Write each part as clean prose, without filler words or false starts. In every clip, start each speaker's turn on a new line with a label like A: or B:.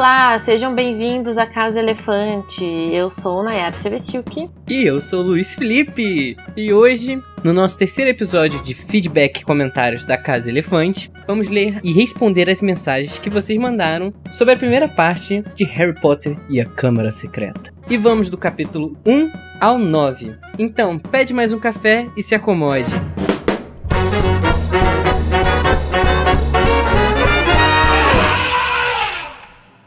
A: Olá, sejam bem-vindos à Casa Elefante. Eu sou Nayara Sevestiuk.
B: E eu sou o Luiz Felipe. E hoje, no nosso terceiro episódio de feedback e comentários da Casa Elefante, vamos ler e responder as mensagens que vocês mandaram sobre a primeira parte de Harry Potter e a Câmara Secreta. E vamos do capítulo 1 ao 9. Então, pede mais um café e se acomode.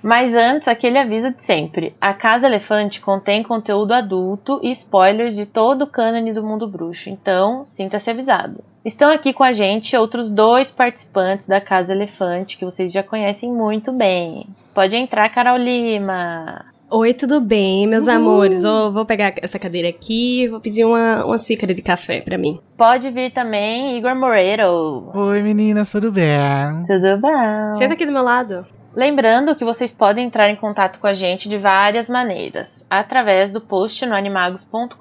A: Mas antes, aquele aviso de sempre. A Casa Elefante contém conteúdo adulto e spoilers de todo o cânone do mundo bruxo, então sinta-se avisado. Estão aqui com a gente outros 2 participantes da Casa Elefante que vocês já conhecem muito bem. Pode entrar, Carol Lima.
C: Oi, tudo bem, meus amores? Eu vou pegar essa cadeira aqui e vou pedir uma xícara de café pra mim.
A: Pode vir também, Igor Moreiro.
D: Oi, meninas, tudo bem?
A: Tudo bom?
C: Senta aqui do meu lado.
A: Lembrando que vocês podem entrar em contato com a gente de várias maneiras, através do post no animagos.com.br,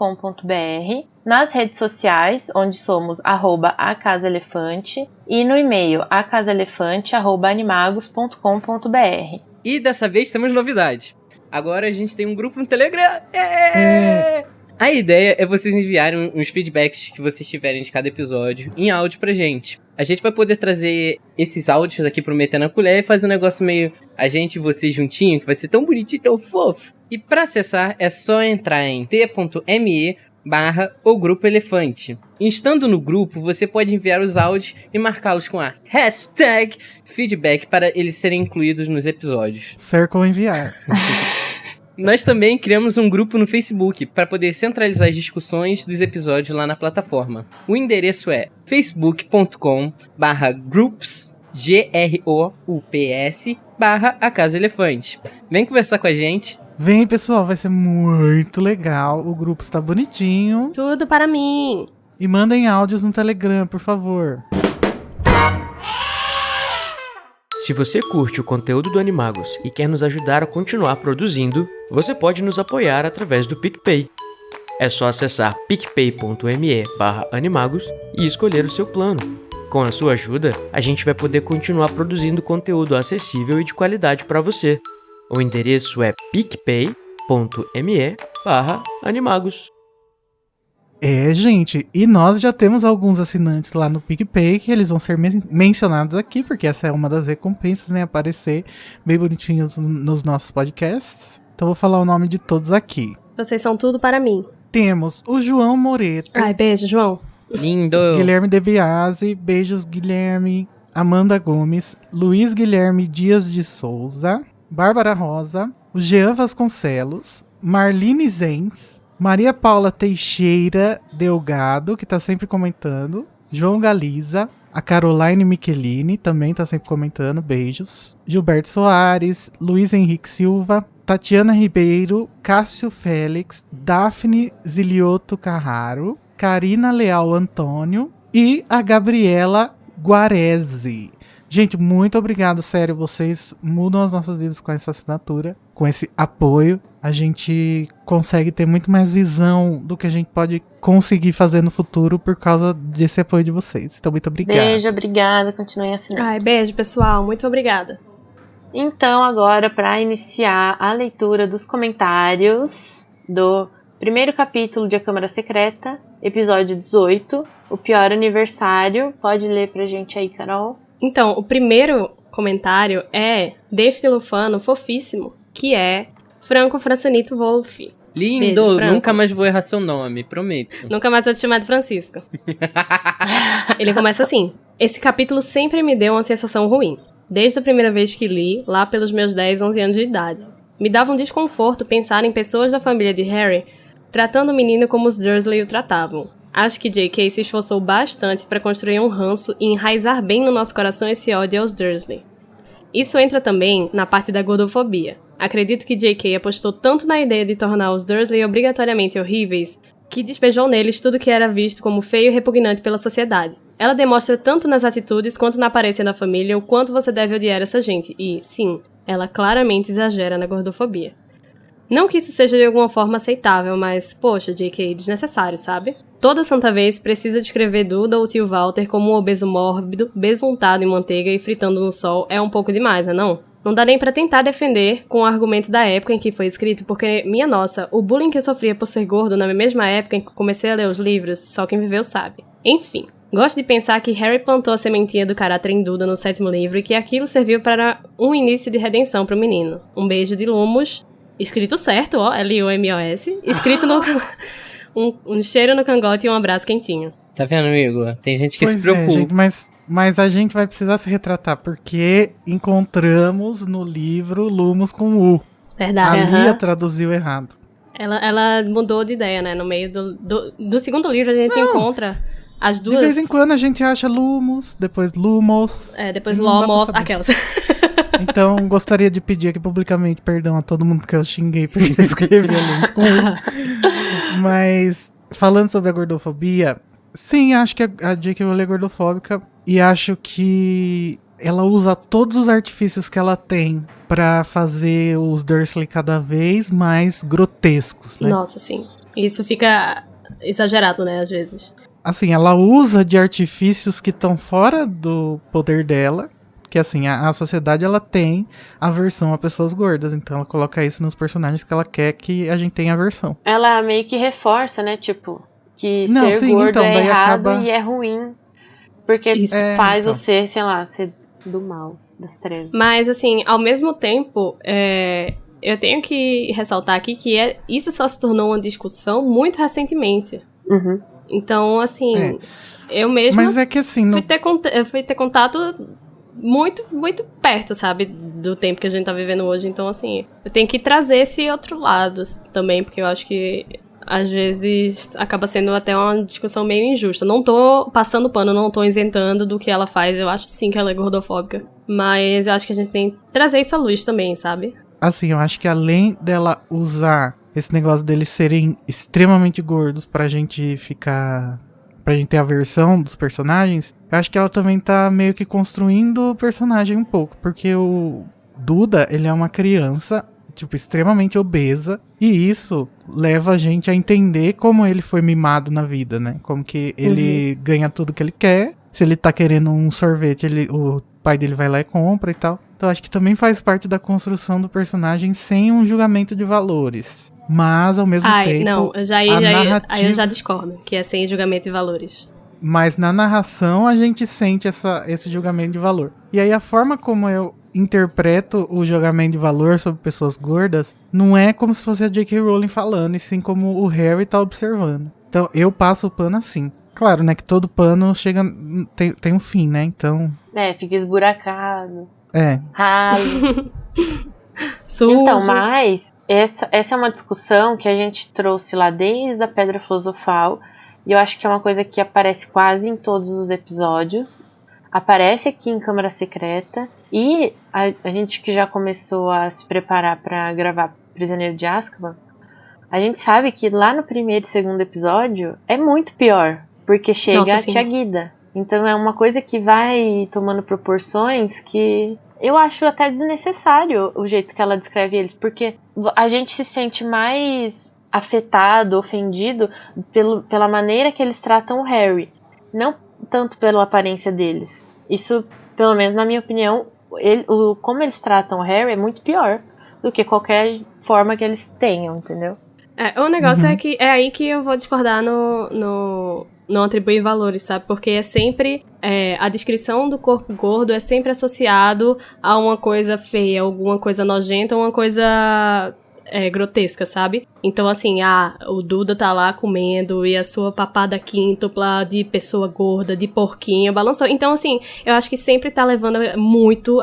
A: nas redes sociais, onde somos @acasaelefante, e no e-mail acasaelefante@animagos.com.br.
B: E dessa vez temos novidade. Agora a gente tem um grupo no Telegram. A ideia é vocês enviarem uns feedbacks que vocês tiverem de cada episódio em áudio pra gente. A gente vai poder trazer esses áudios aqui pro Meter na Colher e fazer um negócio meio a gente e vocês juntinho, que vai ser tão bonitinho, tão fofo. E pra acessar é só entrar em t.me/o Grupo Elefante. Estando no grupo, você pode enviar os áudios e marcá-los com a hashtag feedback para eles serem incluídos nos episódios.
D: Cerca ou enviar.
B: Nós também criamos um grupo no Facebook para poder centralizar as discussões dos episódios lá na plataforma. O endereço é facebook.com/groups, GROUPS/A Casa Elefante. Vem conversar com a gente.
D: Vem, pessoal, vai ser muito legal. O grupo está bonitinho.
C: Tudo para mim.
D: E mandem áudios no Telegram, por favor.
E: Se você curte o conteúdo do Animagos e quer nos ajudar a continuar produzindo, você pode nos apoiar através do PicPay. É só acessar picpay.me/animagos e escolher o seu plano. Com a sua ajuda, a gente vai poder continuar produzindo conteúdo acessível e de qualidade para você. O endereço é picpay.me/animagos.
D: Gente, e nós já temos alguns assinantes lá no PicPay que eles vão ser mencionados aqui, porque essa é uma das recompensas, né? Aparecer bem bonitinhos nos nossos podcasts. Então vou falar o nome de todos aqui.
C: Vocês são tudo para mim.
D: Temos o João Moreto.
C: Ai, beijo, João.
B: Lindo!
D: Guilherme De Biasi, beijos, Guilherme. Amanda Gomes, Luiz Guilherme Dias de Souza, Bárbara Rosa, o Jean Vasconcelos, Marlene Zenz, Maria Paula Teixeira Delgado, que tá sempre comentando, João Galiza, a Caroline Michelini, também tá sempre comentando, beijos, Gilberto Soares, Luiz Henrique Silva, Tatiana Ribeiro, Cássio Félix, Daphne Zilioto Carraro, Karina Leal Antônio e a Gabriela Guarese. Gente, muito obrigado, sério, vocês mudam as nossas vidas com essa assinatura, com esse apoio. A gente consegue ter muito mais visão do que a gente pode conseguir fazer no futuro por causa desse apoio de vocês. Então, muito obrigado.
A: Beijo, obrigada, continuem assinando.
C: Ai, beijo, pessoal, muito obrigada.
A: Então, agora, para iniciar a leitura dos comentários do primeiro capítulo de A Câmara Secreta, episódio 18, o pior aniversário. Pode ler pra gente aí, Carol?
C: Então, o primeiro comentário é deste lufano fofíssimo, que é Franco Francinito Wolff.
B: Lindo!
C: Beijo, Franco.
B: Nunca mais vou errar seu nome, prometo.
C: Nunca mais vou te chamar de Francisco. Ele começa assim: esse capítulo sempre me deu uma sensação ruim. Desde a primeira vez que li, lá pelos meus 10, 11 anos de idade. Me dava um desconforto pensar em pessoas da família de Harry tratando o menino como os Dursley o tratavam. Acho que J.K. se esforçou bastante para construir um ranço e enraizar bem no nosso coração esse ódio aos Dursley. Isso entra também na parte da gordofobia. Acredito que J.K. apostou tanto na ideia de tornar os Dursley obrigatoriamente horríveis que despejou neles tudo que era visto como feio e repugnante pela sociedade. Ela demonstra tanto nas atitudes quanto na aparência da família o quanto você deve odiar essa gente e, sim, ela claramente exagera na gordofobia. Não que isso seja de alguma forma aceitável, mas, poxa, J.K., desnecessário, sabe? Toda santa vez precisa descrever Duda ou tio Walter como um obeso mórbido, besuntado em manteiga e fritando no sol é um pouco demais, não? Não dá nem pra tentar defender com o argumento da época em que foi escrito, porque, minha nossa, o bullying que eu sofria por ser gordo na mesma época em que comecei a ler os livros, só quem viveu sabe. Enfim, gosto de pensar que Harry plantou a sementinha do caráter em Duda no 7º livro e que aquilo serviu para um início de redenção pro menino. Um beijo de Lumos, escrito certo, ó, L-U-M-O-S, escrito no... um cheiro no cangote e um abraço quentinho.
B: Tá vendo, Igor? Tem gente que
D: Pois
B: se preocupa.
D: gente, mas a gente vai precisar se retratar, porque encontramos no livro Lumos com U.
C: Verdade.
D: A Lia traduziu errado.
C: Ela mudou de ideia, né? No meio do segundo livro a gente encontra as duas...
D: De vez em quando a gente acha Lumos, depois Lumos.
C: Depois
D: Não dá pra
C: Lomos,
D: saber.
C: aquelas.
D: Então, gostaria de pedir aqui publicamente perdão a todo mundo que eu xinguei porque eu escrevi Lumos com U. Mas, falando sobre a gordofobia, sim, acho que a J.K. Rowling é gordofóbica e acho que ela usa todos os artifícios que ela tem pra fazer os Dursley cada vez mais grotescos, né?
C: Nossa, sim. Isso fica exagerado, né, às vezes.
D: Assim, ela usa de artifícios que estão fora do poder dela, que assim, a sociedade ela tem aversão a pessoas gordas, então ela coloca isso nos personagens que ela quer que a gente tenha aversão.
A: Ela meio que reforça, né? Tipo, que
D: Não,
A: ser
D: sim,
A: gordo
D: então,
A: é
D: daí
A: errado
D: acaba-
A: e é ruim. Porque
C: Isso.
A: faz
D: então.
A: o ser, sei lá, ser do mal, das trevas.
C: Mas, assim, ao mesmo tempo, eu tenho que ressaltar aqui que isso só se tornou uma discussão muito recentemente.
A: Uhum.
C: Então, assim, eu mesma
D: Mas é que assim, no-
C: fui ter contato muito, muito perto, sabe, do tempo que a gente tá vivendo hoje. Então, assim, eu tenho que trazer esse outro lado também, porque eu acho que às vezes acaba sendo até uma discussão meio injusta. Não tô passando pano, não tô isentando do que ela faz. Eu acho sim que ela é gordofóbica. Mas eu acho que a gente tem que trazer isso à luz também, sabe?
D: assim, eu acho que além dela usar esse negócio deles serem extremamente gordos pra gente ter aversão dos personagens, eu acho que ela também tá meio que construindo o personagem um pouco, porque o Duda, ele é uma criança, tipo, extremamente obesa, e isso leva a gente a entender como ele foi mimado na vida, né? Como que ele ganha tudo que ele quer, se ele tá querendo um sorvete, o pai dele vai lá e compra e tal. Então acho que também faz parte da construção do personagem sem um julgamento de valores. Mas, ao mesmo tempo,
C: não, aí
D: narrativa...
C: eu já discordo, que é sem julgamento de valores.
D: Mas na narração a gente sente esse julgamento de valor. E aí a forma como eu interpreto o julgamento de valor sobre pessoas gordas não é como se fosse a J.K. Rowling falando, e sim como o Harry tá observando. Então eu passo o pano assim. Claro, né, que todo pano tem um fim, né, então...
A: Fica esburacado,
D: É,
A: ralo.
C: Sujo.
A: Então, mas essa é uma discussão que a gente trouxe lá desde a Pedra Filosofal, e eu acho que é uma coisa que aparece quase em todos os episódios. Aparece aqui em Câmara Secreta, e a gente que já começou a se preparar para gravar Prisioneiro de Azkaban, a gente sabe que lá no primeiro e segundo episódio é muito pior, porque chega
C: Nossa,
A: a
C: sim.
A: Tia Guida. Então é uma coisa que vai tomando proporções que eu acho até desnecessário o jeito que ela descreve eles, porque a gente se sente mais afetado, ofendido pela maneira que eles tratam o Harry, não tanto pela aparência deles. Isso, pelo menos na minha opinião, como eles tratam o Harry é muito pior do que qualquer forma que eles tenham, entendeu?
C: O negócio é que é aí que eu vou discordar no não atribuir valores, sabe? Porque é sempre... a descrição do corpo gordo é sempre associado a uma coisa feia, alguma coisa nojenta, uma coisa grotesca, sabe? Então, assim, o Duda tá lá comendo e a sua papada quíntupla de pessoa gorda, de porquinho, balançou. Então, assim, eu acho que sempre tá levando muito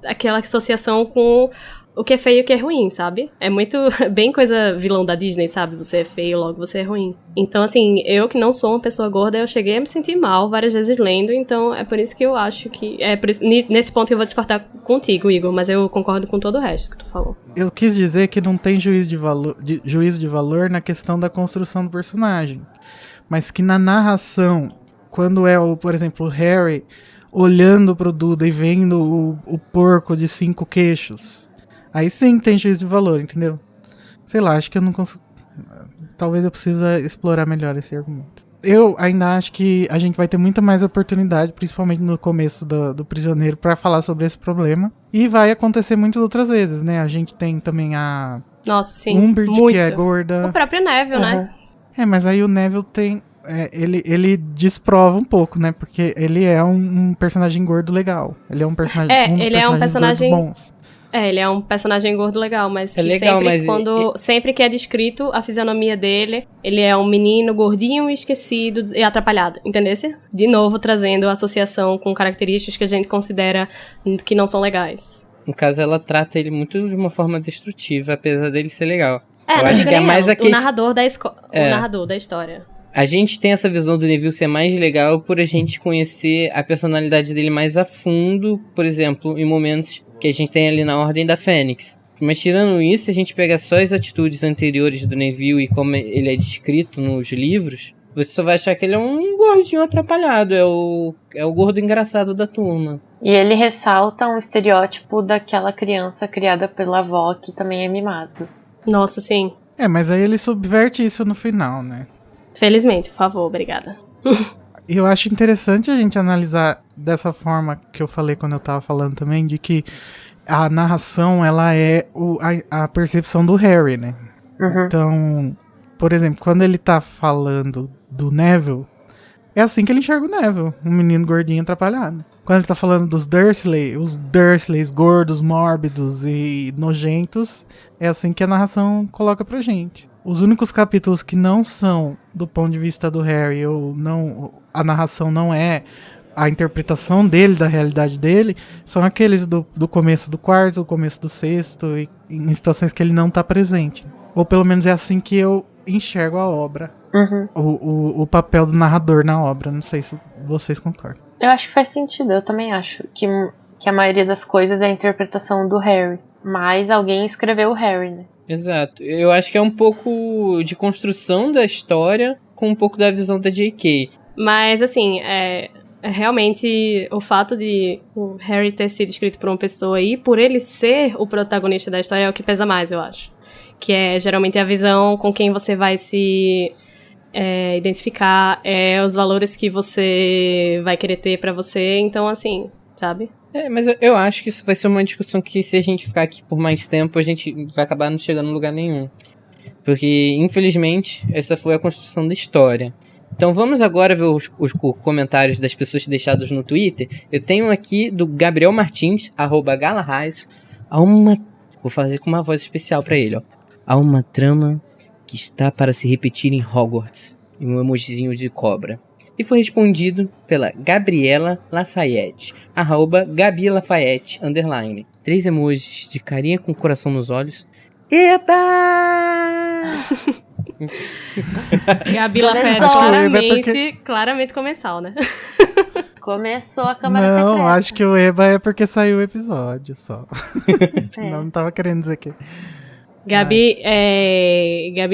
C: aquela associação com o que é feio e o que é ruim, sabe? É muito bem coisa vilão da Disney, sabe? Você é feio, logo você é ruim. Então, assim, eu que não sou uma pessoa gorda, eu cheguei a me sentir mal várias vezes lendo, então é por isso que eu acho que... nesse ponto que eu vou discordar contigo, Igor, mas eu concordo com todo o resto que tu falou.
D: eu quis dizer que não tem juízo de valor na questão da construção do personagem. Mas que na narração, quando por exemplo, o Harry olhando pro Duda e vendo o porco de 5 queixos, aí sim tem juízo de valor, entendeu? Sei lá, acho que eu não consigo... Talvez eu precise explorar melhor esse argumento. Eu ainda acho que a gente vai ter muita mais oportunidade, principalmente no começo do Prisioneiro, pra falar sobre esse problema. E vai acontecer muitas outras vezes, né? A gente tem também a
C: Nossa, sim.
D: Umbridge,
C: muito.
D: que é gorda.
C: O próprio Neville, né?
D: Mas aí o Neville tem... ele desprova um pouco, né? Porque ele é um personagem gordo legal. Ele é um personagem,
C: ele é um personagem
D: bons.
C: Ele é um personagem gordo legal, mas que
B: legal,
C: sempre que é descrito a fisionomia dele, ele é um menino gordinho, esquecido e atrapalhado, entendesse? De novo, trazendo a associação com características que a gente considera que não são legais.
B: No caso, ela trata ele muito de uma forma destrutiva, apesar dele ser legal. Eu
C: não
B: acho que é mais
C: o narrador o narrador da história.
B: A gente tem essa visão do Neville ser mais legal por a gente conhecer a personalidade dele mais a fundo, por exemplo, em momentos que a gente tem ali na Ordem da Fênix. Mas tirando isso, se a gente pegar só as atitudes anteriores do Neville e como ele é descrito nos livros, você só vai achar que ele é um gordinho atrapalhado, é o gordo engraçado da turma.
A: E ele ressalta um estereótipo daquela criança criada pela avó que também é mimado.
C: Nossa, sim.
D: Mas aí ele subverte isso no final, né?
C: Felizmente, por favor, obrigada.
D: Eu acho interessante a gente analisar dessa forma que eu falei quando eu tava falando também, de que a narração, ela é a percepção do Harry, né? Então, por exemplo, quando ele tá falando do Neville, é assim que ele enxerga o Neville, um menino gordinho atrapalhado. Quando ele tá falando dos Dursley, os Dursleys gordos, mórbidos e nojentos, é assim que a narração coloca pra gente. Os únicos capítulos que não são do ponto de vista do Harry, ou não, a narração não é a interpretação dele, da realidade dele, são aqueles do começo do quarto, do começo do sexto, e em situações que ele não tá presente. Ou pelo menos é assim que eu enxergo a obra. O papel do narrador na obra. Não sei se vocês concordam.
A: Eu acho que faz sentido, eu também acho que a maioria das coisas é a interpretação do Harry. Mas alguém escreveu o Harry, né?
B: Exato. Eu acho que é um pouco de construção da história com um pouco da visão da J.K.
C: Mas, assim, realmente o fato de o Harry ter sido escrito por uma pessoa e por ele ser o protagonista da história é o que pesa mais, eu acho. Que é geralmente a visão com quem você vai se identificar, os valores que você vai querer ter pra você. Então, assim, sabe?
B: Mas eu acho que isso vai ser uma discussão que, se a gente ficar aqui por mais tempo, a gente vai acabar não chegando em lugar nenhum. Porque, infelizmente, essa foi a construção da história. Então vamos agora ver os comentários das pessoas deixados no Twitter. Eu tenho aqui do Gabriel Martins, @Galarraz. Vou fazer com uma voz especial pra ele, ó. Há uma trama que está para se repetir em Hogwarts. E um emojizinho de cobra. E foi respondido pela Gabriela Lafayette, @GabiLafayette_. 3 emojis de carinha com coração nos olhos. Eba!
C: Gabi Lafayette claramente comensal, né?
A: Começou a Câmara Secreta.
D: Não, acho que o Eba é porque saiu o episódio só. Não tava querendo dizer que...
C: Gabi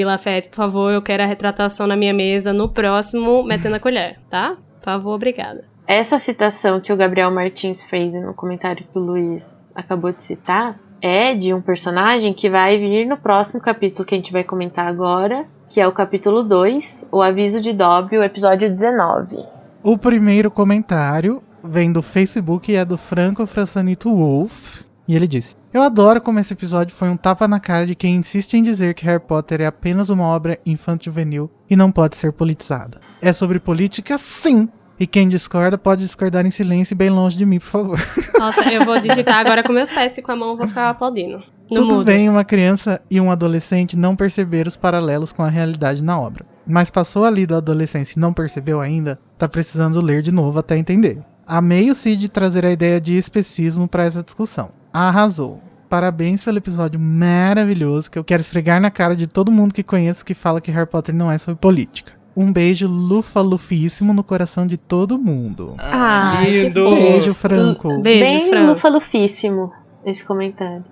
C: Lafayette, por favor, eu quero a retratação na minha mesa no próximo Metendo a Colher, tá? Por favor, obrigada.
A: Essa citação que o Gabriel Martins fez no comentário que o Luiz acabou de citar é de um personagem que vai vir no próximo capítulo que a gente vai comentar agora, que é o capítulo 2, O Aviso de Dobby, o episódio 19.
D: O primeiro comentário vem do Facebook e é do Franco Fransanito Wolf. E ele disse: eu adoro como esse episódio foi um tapa na cara de quem insiste em dizer que Harry Potter é apenas uma obra infanto-juvenil e não pode ser politizada. É sobre política, sim! E quem discorda pode discordar em silêncio e bem longe de mim, por favor.
C: Nossa, eu vou digitar agora com meus pés e com a mão eu vou ficar aplaudindo.
D: Tudo bem uma criança e um adolescente não perceber os paralelos com a realidade na obra. Mas passou ali da adolescência e não percebeu ainda, tá precisando ler de novo até entender. Amei o Cid trazer a ideia de especismo para essa discussão. Arrasou. Parabéns pelo episódio maravilhoso que eu quero esfregar na cara de todo mundo que conheço que fala que Harry Potter não é sobre política. Um beijo lufa-lufíssimo no coração de todo mundo.
B: Lindo!
D: Beijo, Franco.
A: Bem lufa-lufíssimo esse comentário.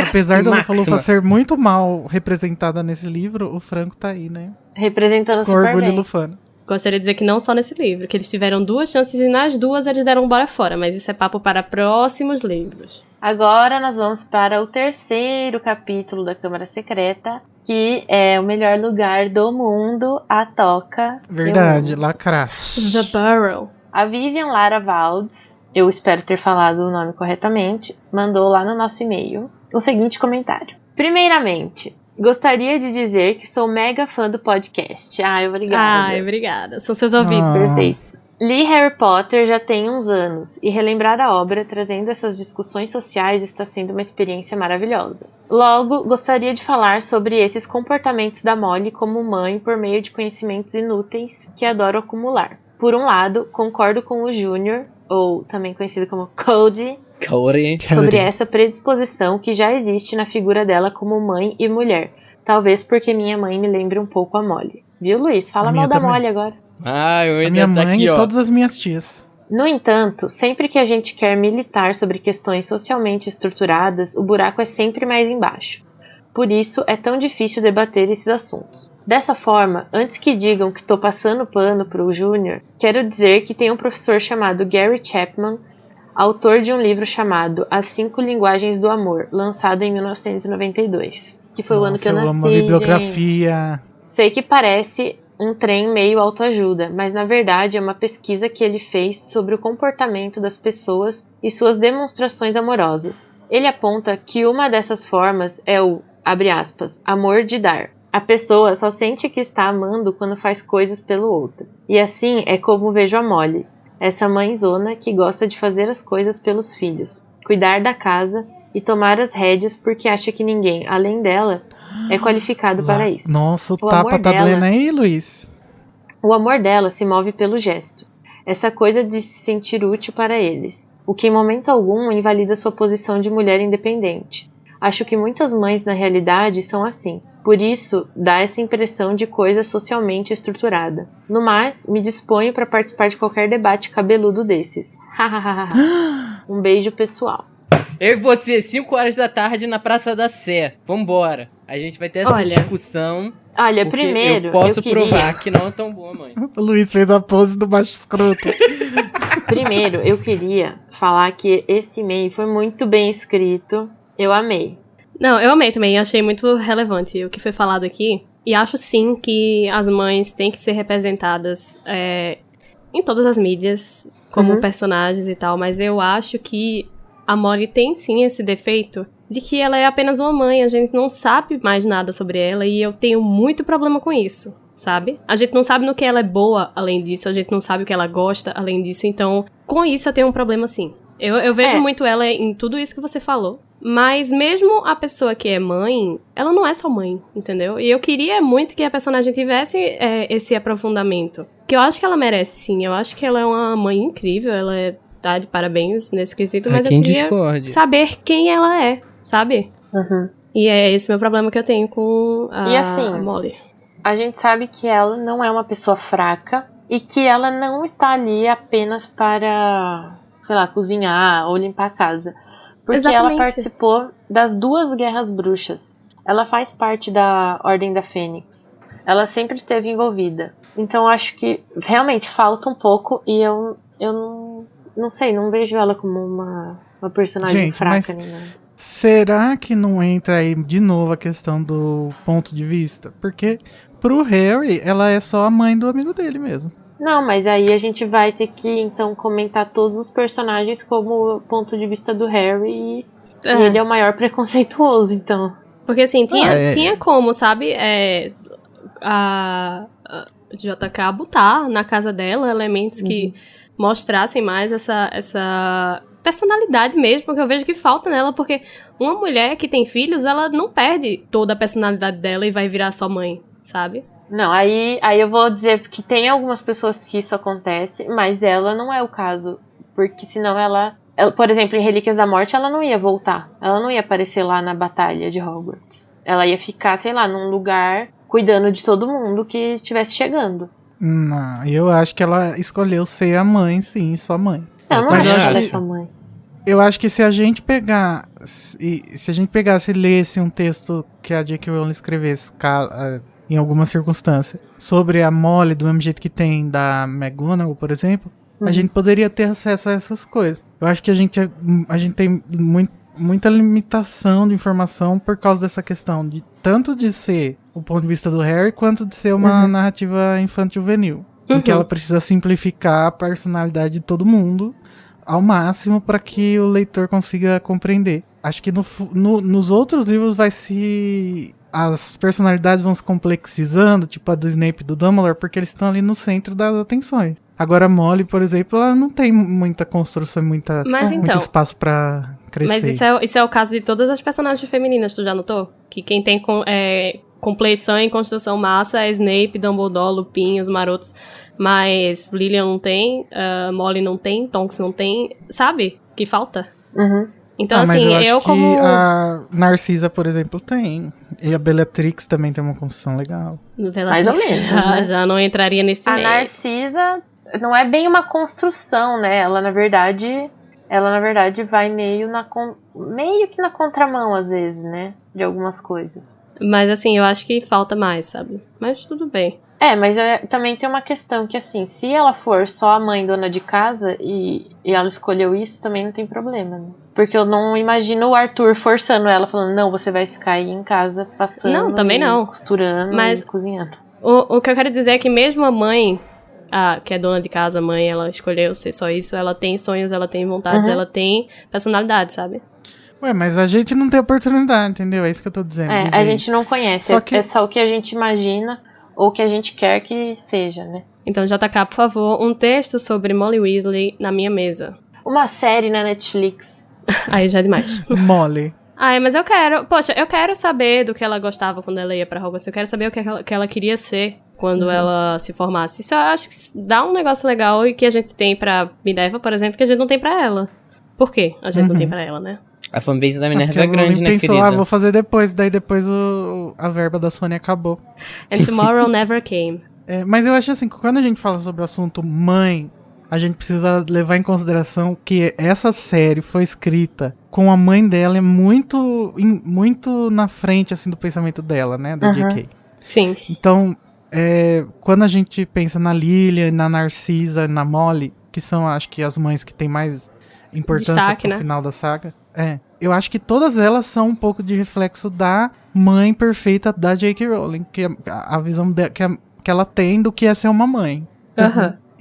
D: Apesar da lufa-lufa ser muito mal representada nesse livro, o Franco tá aí, né?
A: Representando
D: com
A: super
D: orgulho
A: bem.
D: lufano.
C: Gostaria de dizer que não só nesse livro, que eles tiveram 2 chances e nas 2 eles deram bora fora, mas isso é papo para próximos livros.
A: Agora nós vamos para o terceiro capítulo da Câmara Secreta, que é o melhor lugar do mundo, a Toca.
D: Verdade, lacraço.
C: The Burrow.
A: A Vivian Lara Valdes, eu espero ter falado o nome corretamente, mandou lá no nosso e-mail o seguinte comentário. Primeiramente, gostaria de dizer que sou mega fã do podcast. Obrigada.
C: Obrigada. São seus ouvidos.
A: Perfeitos. Li Harry Potter já tem uns anos e relembrar a obra trazendo essas discussões sociais está sendo uma experiência maravilhosa. Logo, gostaria de falar sobre esses comportamentos da Molly como mãe por meio de conhecimentos inúteis que adoro acumular. Por um lado, concordo com o Júnior, ou também conhecido como Cody, sobre essa predisposição que já existe na figura dela como mãe e mulher. Talvez porque minha mãe me lembre um pouco a Molly. Viu, Luiz? Fala mal da Molly agora.
B: Eu ainda
D: Minha
B: tá
D: mãe
B: aqui,
D: e
B: ó.
D: todas as minhas tias.
A: No entanto, sempre que a gente quer militar sobre questões socialmente estruturadas, o buraco é sempre mais embaixo. Por isso, é tão difícil debater esses assuntos. Dessa forma, antes que digam que tô passando pano pro Júnior, quero dizer que tem um professor chamado Gary Chapman, autor de um livro chamado As 5 Linguagens do Amor, lançado em 1992, que foi o ano que eu nasci,
D: amo a bibliografia.
A: Sei que parece um trem meio autoajuda, mas na verdade é uma pesquisa que ele fez sobre o comportamento das pessoas e suas demonstrações amorosas. Ele aponta que uma dessas formas é o, abre aspas, amor de dar. A pessoa só sente que está amando quando faz coisas pelo outro. E assim é como vejo a Molly, essa mãezona que gosta de fazer as coisas pelos filhos, cuidar da casa e tomar as rédeas porque acha que ninguém, além dela, é qualificado para isso.
D: Nossa, o tapa tá doendo aí, Luiz?
A: O amor dela se move pelo gesto. Essa coisa de se sentir útil para eles, o que em momento algum invalida sua posição de mulher independente. Acho que muitas mães na realidade são assim. Por isso, dá essa impressão de coisa socialmente estruturada. No mais, me disponho para participar de qualquer debate cabeludo desses. Um beijo pessoal.
B: Eu e você, 5 horas da tarde na Praça da Sé. Vambora. A gente vai ter essa discussão.
A: Olha,
B: porque
A: primeiro,
B: eu posso
A: queria...
B: provar que não é tão boa, mãe.
D: O Luiz fez a pose do macho escroto.
A: Primeiro, eu queria falar que esse e-mail foi muito bem escrito. Eu amei.
C: Não, eu amei também. Achei muito relevante o que foi falado aqui. E acho sim que as mães têm que ser representadas em todas as mídias, como personagens e tal. Mas eu acho que a Molly tem sim esse defeito de que ela é apenas uma mãe, a gente não sabe mais nada sobre ela e eu tenho muito problema com isso, sabe? A gente não sabe no que ela é boa além disso, a gente não sabe o que ela gosta além disso, então com isso eu tenho um problema sim. Eu vejo muito ela em tudo isso que você falou, mas mesmo a pessoa que é mãe, ela não é só mãe, entendeu? E eu queria muito que a personagem tivesse esse aprofundamento, que eu acho que ela merece sim, eu acho que ela é uma mãe incrível, ela tá de parabéns nesse quesito, mas eu queria saber quem ela é, sabe? E é esse meu problema que eu tenho com a Molly.
A: A gente sabe que ela não é uma pessoa fraca e que ela não está ali apenas para, sei lá, cozinhar ou limpar a casa. Porque ela participou das 2 guerras bruxas. Ela faz parte da Ordem da Fênix. Ela sempre esteve envolvida. Então eu acho que realmente falta um pouco e eu não sei, não vejo ela como uma personagem fraca.
D: Será que não entra aí de novo a questão do ponto de vista? Porque pro Harry, ela é só a mãe do amigo dele mesmo.
A: Não, mas aí a gente vai ter que, então, comentar todos os personagens como ponto de vista do Harry e ele é o maior preconceituoso, então.
C: Porque assim, tinha como, sabe, a JK botar na casa dela elementos que mostrassem mais essa personalidade mesmo, porque eu vejo que falta nela, porque uma mulher que tem filhos, ela não perde toda a personalidade dela e vai virar só mãe, sabe?
A: Não, aí eu vou dizer que tem algumas pessoas que isso acontece, mas ela não é o caso, porque senão ela, por exemplo, em Relíquias da Morte, ela não ia voltar, ela não ia aparecer lá na batalha de Hogwarts, ela ia ficar, sei lá, num lugar cuidando de todo mundo que estivesse chegando.
D: Não, eu acho que ela escolheu ser a mãe, sim, só mãe.
A: Eu não acho que ela é só mãe.
D: Eu acho que se a gente pegasse e lesse um texto que a J.K. Rowling escrevesse em alguma circunstância sobre a Molly, do mesmo jeito que tem da McGonagall, por exemplo, a gente poderia ter acesso a essas coisas. Eu acho que a gente tem muita limitação de informação por causa dessa questão de tanto de ser o ponto de vista do Harry, quanto de ser uma narrativa infanto-juvenil. Em que ela precisa simplificar a personalidade de todo mundo ao máximo para que o leitor consiga compreender. Acho que nos outros livros as personalidades vão se complexizando, tipo a do Snape e do Dumbledore, porque eles estão ali no centro das atenções. Agora a Molly, por exemplo, ela não tem muita construção, muito espaço pra crescer.
C: Mas isso é o caso de todas as personagens femininas, tu já notou? Que quem tem compleição e construção massa é Snape, Dumbledore, Lupin, os marotos. Mas Lilian não tem, Molly não tem, Tonks não tem, sabe? Que falta. Então,
D: mas
C: assim,
D: eu acho
C: como...
D: que a Narcisa, por exemplo, tem. E a Bellatrix também tem uma construção legal.
A: Mais ou menos, né?
C: Já não entraria nesse meio.
A: A Narcisa não é bem uma construção, né? Ela, na verdade, vai meio que na contramão, às vezes, né? De algumas coisas.
C: Mas, assim, eu acho que falta mais, sabe? Mas tudo bem.
A: Mas também tem uma questão que, assim, se ela for só a mãe dona de casa e ela escolheu isso, também não tem problema, né? Porque eu não imagino o Arthur forçando ela, falando, não, você vai ficar aí em casa passando,
C: não, também não.
A: Costurando e cozinhando.
C: O que eu quero dizer é que mesmo a mãe, que é dona de casa, a mãe, ela escolheu ser só isso, ela tem sonhos, ela tem vontades, ela tem personalidade, sabe?
D: Ué, mas a gente não tem oportunidade, entendeu? É isso que eu tô dizendo.
A: A gente não conhece, é só o que a gente imagina ou o que a gente quer que seja, né?
C: Então, JK, por favor, um texto sobre Molly Weasley na minha mesa.
A: Uma série na Netflix.
C: Aí já é demais.
D: Molly.
C: Mas eu quero saber do que ela gostava quando ela ia pra Hogwarts. Eu quero saber o que ela queria ser quando ela se formasse. Isso eu acho que dá um negócio legal e que a gente tem pra Minerva, por exemplo, que a gente não tem pra ela. Por quê a gente não tem pra ela, né?
B: A fanbase da Minerva é
D: grande,
B: né,
D: pensou,
B: querida?
D: vou fazer depois. Daí depois a verba da Sony acabou.
C: And tomorrow never came.
D: Mas eu acho assim, que quando a gente fala sobre o assunto mãe, a gente precisa levar em consideração que essa série foi escrita com a mãe dela muito na frente, assim, do pensamento dela, né, da J.K.
C: Sim.
D: Então, quando a gente pensa na Lilian, na Narcisa, na Molly, que são, acho que, as mães que têm mais importância
C: destaque,
D: pro
C: né?
D: final da saga, eu acho que todas elas são um pouco de reflexo da mãe perfeita da J.K. Rowling, que a visão que ela tem do que é ser uma mãe.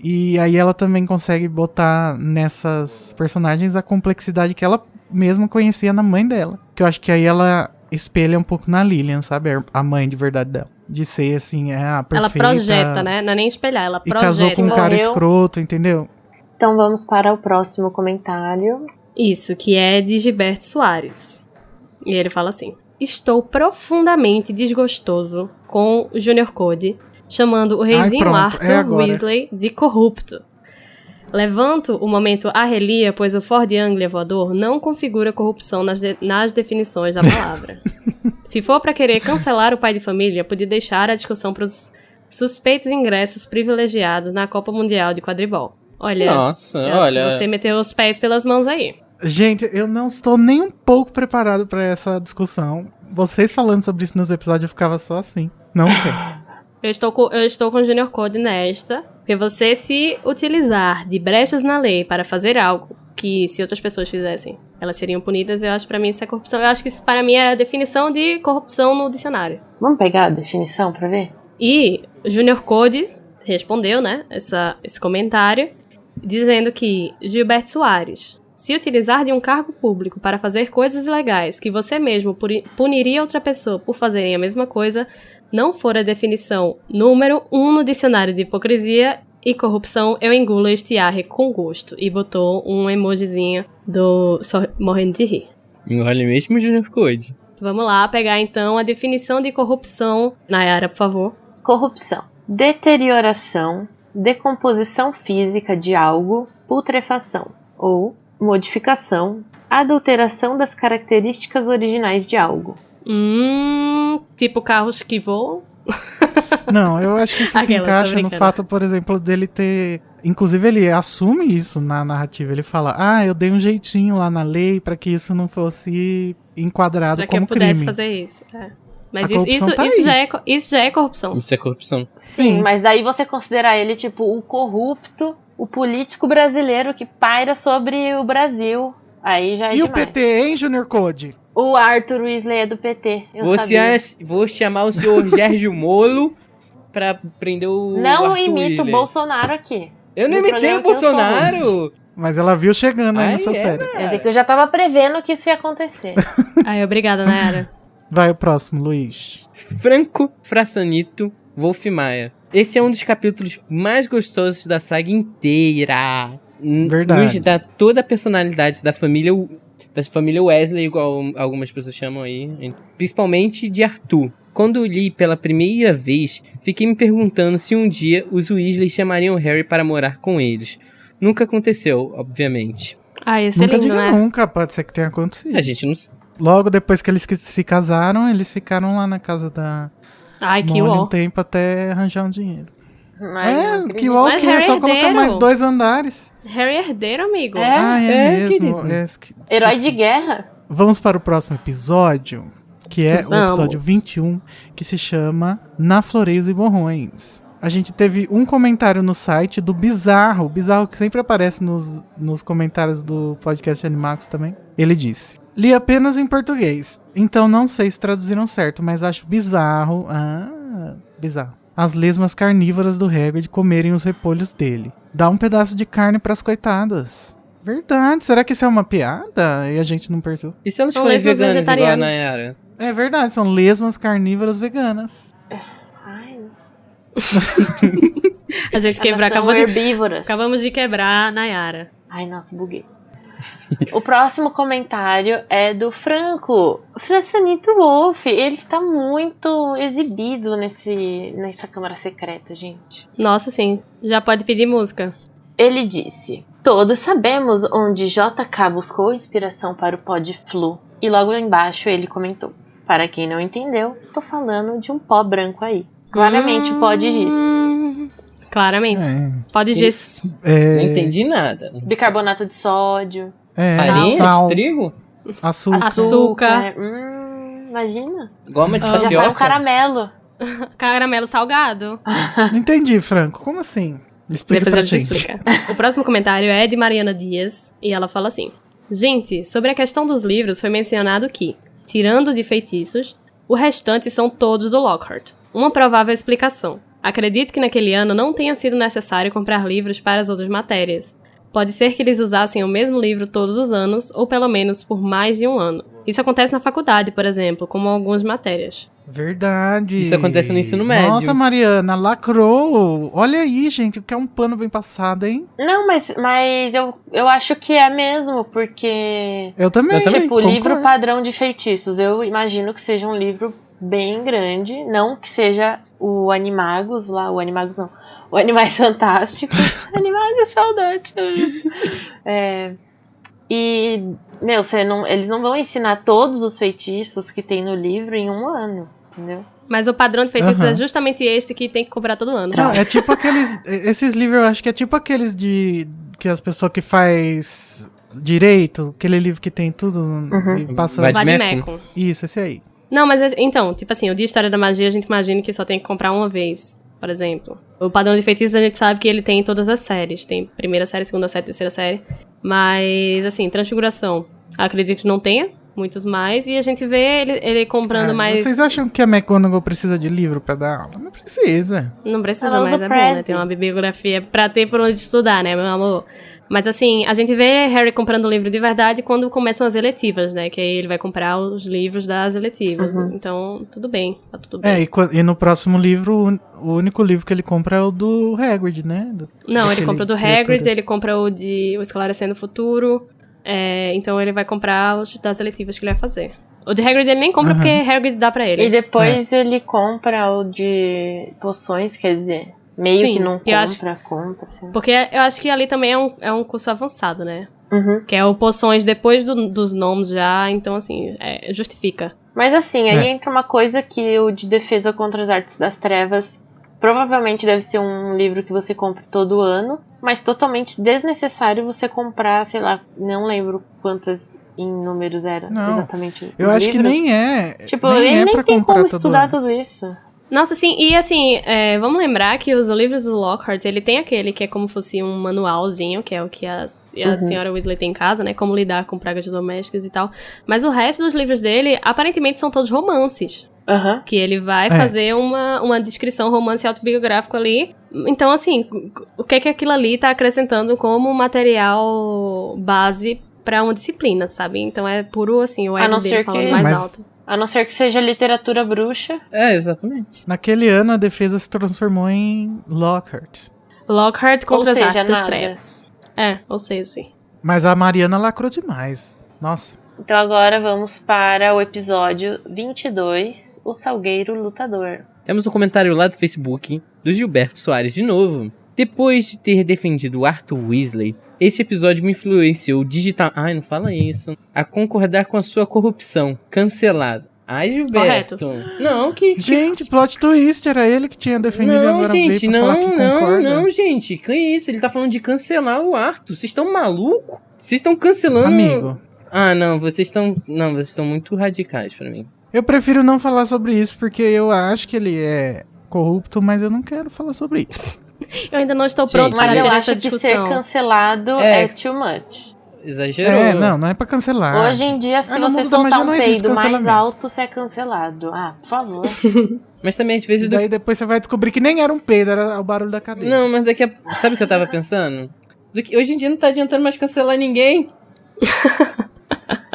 D: E aí ela também consegue botar nessas personagens a complexidade que ela mesma conhecia na mãe dela. Que eu acho que aí ela espelha um pouco na Lilian, sabe? A mãe de verdade dela. De ser, assim, a perfeita.
C: Ela projeta, né? Não é nem espelhar, ela projeta.
D: E casou com um cara escroto, entendeu?
A: Então vamos para o próximo comentário.
C: Isso, que é de Gilberto Soares. E ele fala assim: estou profundamente desgostoso com o Junior Code, chamando o reizinho Arthur Weasley de corrupto. Levanto o momento arrelia, pois o Ford Anglia voador não configura corrupção nas definições da palavra. Se for para querer cancelar o pai de família, podia deixar a discussão para os suspeitos ingressos privilegiados na Copa Mundial de Quadribol. Olha,
B: nossa, olha,
C: você meteu os pés pelas mãos aí.
D: Gente, eu não estou nem um pouco preparado para essa discussão. Vocês falando sobre isso nos episódios, eu ficava só assim. Não sei.
C: Eu estou com o Junior Code nesta, porque você se utilizar de brechas na lei para fazer algo que, se outras pessoas fizessem, elas seriam punidas, eu acho que pra mim isso é corrupção. Eu acho que isso para mim é a definição de corrupção no dicionário.
A: Vamos pegar a definição pra ver?
C: E o Junior Code respondeu, né, esse comentário, dizendo que Gilberto Soares, se utilizar de um cargo público para fazer coisas ilegais que você mesmo puniria outra pessoa por fazerem a mesma coisa, não for a definição número 1 no dicionário de hipocrisia e corrupção, eu engulo este arre com gosto. E botou um emojizinho do morrendo de rir.
B: Engole mesmo, Junior Code.
C: Vamos lá pegar então a definição de corrupção. Nayara, por favor.
A: Corrupção: deterioração, decomposição física de algo, putrefação ou modificação, adulteração das características originais de algo.
C: Tipo carros que voam?
D: Não, eu acho que isso se encaixa no fato, por exemplo, dele ter... Inclusive, ele assume isso na narrativa. Ele fala, eu dei um jeitinho lá na lei pra que isso não fosse enquadrado como crime.
C: Pra que eu pudesse fazer isso. Mas isso já é corrupção.
B: Isso é corrupção.
A: Sim, mas daí você considera ele, tipo, o corrupto, o político brasileiro que paira sobre o Brasil Aí já é
D: E o
A: demais.
D: PT, hein, Junior Code?
A: O Arthur Weasley é do PT.
B: Vou chamar o senhor Sérgio Molo pra prender o
A: Não
B: Arthur
A: imita
B: Weasley.
A: o Bolsonaro aqui.
B: Eu não
A: no
B: imitei o
A: programa que eu sou
B: Bolsonaro.
D: Mas ela viu chegando aí no seu cérebro.
A: Quer dizer que eu já tava prevendo que isso ia acontecer.
C: Ai, obrigada, Nayara.
D: Vai o próximo, Luiz.
B: Franco Frassanito Wolf Maia. Esse é um dos capítulos mais gostosos da saga inteira.
D: Verdade.
B: Nos dá toda a personalidade da família Weasley, igual algumas pessoas chamam aí. Principalmente de Arthur. Quando li pela primeira vez, fiquei me perguntando se um dia os Weasley chamariam Harry para morar com eles. Nunca aconteceu, obviamente.
C: Ai, esse é
D: Nunca
C: lindo,
D: diga
C: né?
D: nunca, pode ser que tenha acontecido.
B: A gente não...
D: Logo depois que eles se casaram, eles ficaram lá na casa da
C: Ai, que
D: Molly um
C: ó.
D: tempo até arranjar um dinheiro.
A: Mas não acredito.
D: que o
C: Mas
D: que é
C: Harry
D: só colocar
C: herdeiro.
D: mais 2 andares.
C: Harry é herdeiro, amigo.
A: É.
D: Ah, mesmo.
B: querido.
A: Herói
D: Esqueci.
A: de guerra?
D: Vamos para o próximo episódio, que é o
C: Vamos.
D: episódio 21, que se chama Na Floreios e Borrões. A gente teve um comentário no site do Bizarro, o Bizarro que sempre aparece nos comentários do podcast Animagos também. Ele disse: li apenas em português, então não sei se traduziram certo, mas acho bizarro. Bizarro. As lesmas carnívoras do Hagrid comerem os repolhos dele. Dá um pedaço de carne pras coitadas. Verdade, será que isso é uma piada? E a gente não percebeu.
B: E se elas
C: São
B: forem
C: lesmas
B: veganas igual a
C: vegetarianas.
B: Nayara?
D: É verdade, são lesmas carnívoras veganas.
A: Ai, nossa.
C: A gente
A: Elas são herbívoras.
C: acabamos de quebrar a Nayara.
A: Ai, nossa, buguei. O próximo comentário é do Franco Frassanito Wolf. Ele está muito exibido nessa câmara secreta, gente.
C: Nossa, sim. Já pode pedir música.
A: Ele disse: todos sabemos onde JK buscou inspiração para o Pod Flu. E logo embaixo ele comentou: para quem não entendeu, tô falando de um pó branco aí. Claramente o Pod diz.
C: Claramente. Pode dizer.
B: Não entendi nada.
A: Bicarbonato de sódio,
B: Farinha
D: sal,
B: de trigo?
D: açúcar.
A: Imagina.
B: Goma de
A: Já sai um
B: tapioca?
A: caramelo.
C: Caramelo salgado.
D: Não entendi, Franco. Como assim? Explica
C: Depois
D: pra
C: eu te
D: gente.
C: explicar. O próximo comentário é de Mariana Dias e ela fala assim: gente, sobre a questão dos livros foi mencionado que, tirando de feitiços, o restante são todos do Lockhart. Uma provável explicação. Acredito que naquele ano não tenha sido necessário comprar livros para as outras matérias. Pode ser que eles usassem o mesmo livro todos os anos, ou pelo menos por mais de um ano. Isso acontece na faculdade, por exemplo, como algumas matérias.
D: Verdade.
B: Isso acontece no ensino médio.
D: Nossa, Mariana, lacrou. Olha aí, gente, que é um pano bem passado, hein?
A: Não, mas eu acho que é mesmo, porque...
D: Eu também.
A: Tipo, o livro
D: concordo.
A: padrão de feitiços, eu imagino que seja um livro bem grande, não que seja o Animagos lá, o Animagos não, o Animais Fantásticos. Animagos, saudade. E, meu, eles não vão ensinar todos os feitiços que tem no livro em um ano, entendeu?
C: Mas o padrão de feitiços
D: Aham.
C: é justamente este que tem que cobrar todo ano.
D: Não, é tipo aqueles... Esses livros, eu acho que é tipo aqueles que as pessoas que faz direito, aquele livro que tem tudo e passa...
B: Vai-
C: Vademecum.
D: Isso, esse aí.
C: Não, mas então, tipo assim, o de História da Magia a gente imagina que só tem que comprar uma vez, por exemplo. O padrão de feitiços a gente sabe que ele tem em todas as séries. Tem primeira série, segunda série, terceira série. Mas, assim, Transfiguração, acredito que não tenha muitos mais. E a gente vê ele comprando mais...
D: Vocês acham que a McGonagall precisa de livro pra dar aula? Não precisa.
C: Não precisa
A: Ela
C: mais,
A: usa
C: é bom, né?
A: Prezi.
C: Tem uma bibliografia pra ter por onde estudar, né, meu amor? Mas assim, a gente vê Harry comprando livro de verdade quando começam as eletivas, né? Que aí ele vai comprar os livros das eletivas. Então, tudo bem, tá tudo bem.
D: E no próximo livro, o único livro que ele compra é o do Hagrid, né?
C: Não, ele
D: daquele
C: compra o do
D: criatura.
C: Hagrid, ele compra o de O Esclarecendo o Futuro. Então ele vai comprar os das eletivas que ele vai fazer. O de Hagrid ele nem compra porque Hagrid dá pra ele.
A: E depois ele compra o de poções, quer dizer, meio
C: Sim,
A: que não
C: eu acho-
A: compra. Assim.
C: Porque eu acho que ali também é um curso avançado, né?
A: Uhum.
C: Que é o poções depois dos nomes já, então assim, justifica.
A: Mas assim, aí entra uma coisa que o de Defesa contra as Artes das Trevas provavelmente deve ser um livro que você compra todo ano, mas totalmente desnecessário você comprar, sei lá, não lembro quantas em números era
D: Não,
A: exatamente.
D: Eu
A: os
D: acho que
A: livros.
D: nem é.
A: Tipo,
D: nem
A: ele
D: é
A: nem
D: pra
A: tem
D: comprar
A: como
D: todo
A: estudar
D: ano.
A: tudo isso.
C: Nossa, sim, e assim, vamos lembrar que os livros do Lockhart, ele tem aquele que é como fosse um manualzinho, que é o que a senhora Weasley tem em casa, né, como lidar com pragas domésticas e tal, mas o resto dos livros dele, aparentemente, são todos romances. Que ele vai fazer uma descrição romance autobiográfico ali. Então, assim, o que é que aquilo ali tá acrescentando como material base pra uma disciplina, sabe? Então é puro, assim, o ego dele falando mais alto.
A: A não ser que seja literatura bruxa.
B: Exatamente.
D: Naquele ano, a defesa se transformou em Lockhart.
C: Lockhart contra as artes das
A: nada.
C: trevas. Ou seja, sim.
D: Mas a Mariana lacrou demais. Nossa.
A: Então agora vamos para o episódio 22, O Salgueiro Lutador.
B: Temos um comentário lá do Facebook, do Gilberto Soares de novo. Depois de ter defendido Arthur Weasley, este episódio me influenciou digital... Ai, não fala isso. A concordar com a sua corrupção. Cancelado. Ai, Gilberto.
C: Correto.
B: Não, que...
D: Gente, plot twist, era ele que tinha defendido
B: Não,
D: agora
B: gente,
D: veio pra falar que concorda.
B: não, gente. Que isso? Ele tá falando de cancelar o Arthur. Vocês estão malucos? Vocês estão cancelando...
D: Amigo.
B: Ah, não, vocês estão muito radicais pra mim.
D: Eu prefiro não falar sobre isso, porque eu acho que ele é corrupto, mas eu não quero falar sobre isso.
C: Eu ainda não estou pronto
B: Gente,
C: para
A: Mas eu
C: ter
A: acho
C: essa
A: que ser
C: discussão.
A: cancelado é too much.
B: Exagerou.
D: Não é pra cancelar.
A: Hoje em dia, se
D: no
A: você
D: mundo da magia
A: soltar
D: não
A: um
D: existe
A: peido mais
D: cancelamento.
A: alto, você é cancelado. Ah, por favor.
B: Mas também, às vezes...
D: E daí depois você vai descobrir que nem era um peido, era o barulho da cadeia.
B: Não, mas daqui a... Sabe o que eu tava pensando? Hoje em dia não tá adiantando mais cancelar ninguém.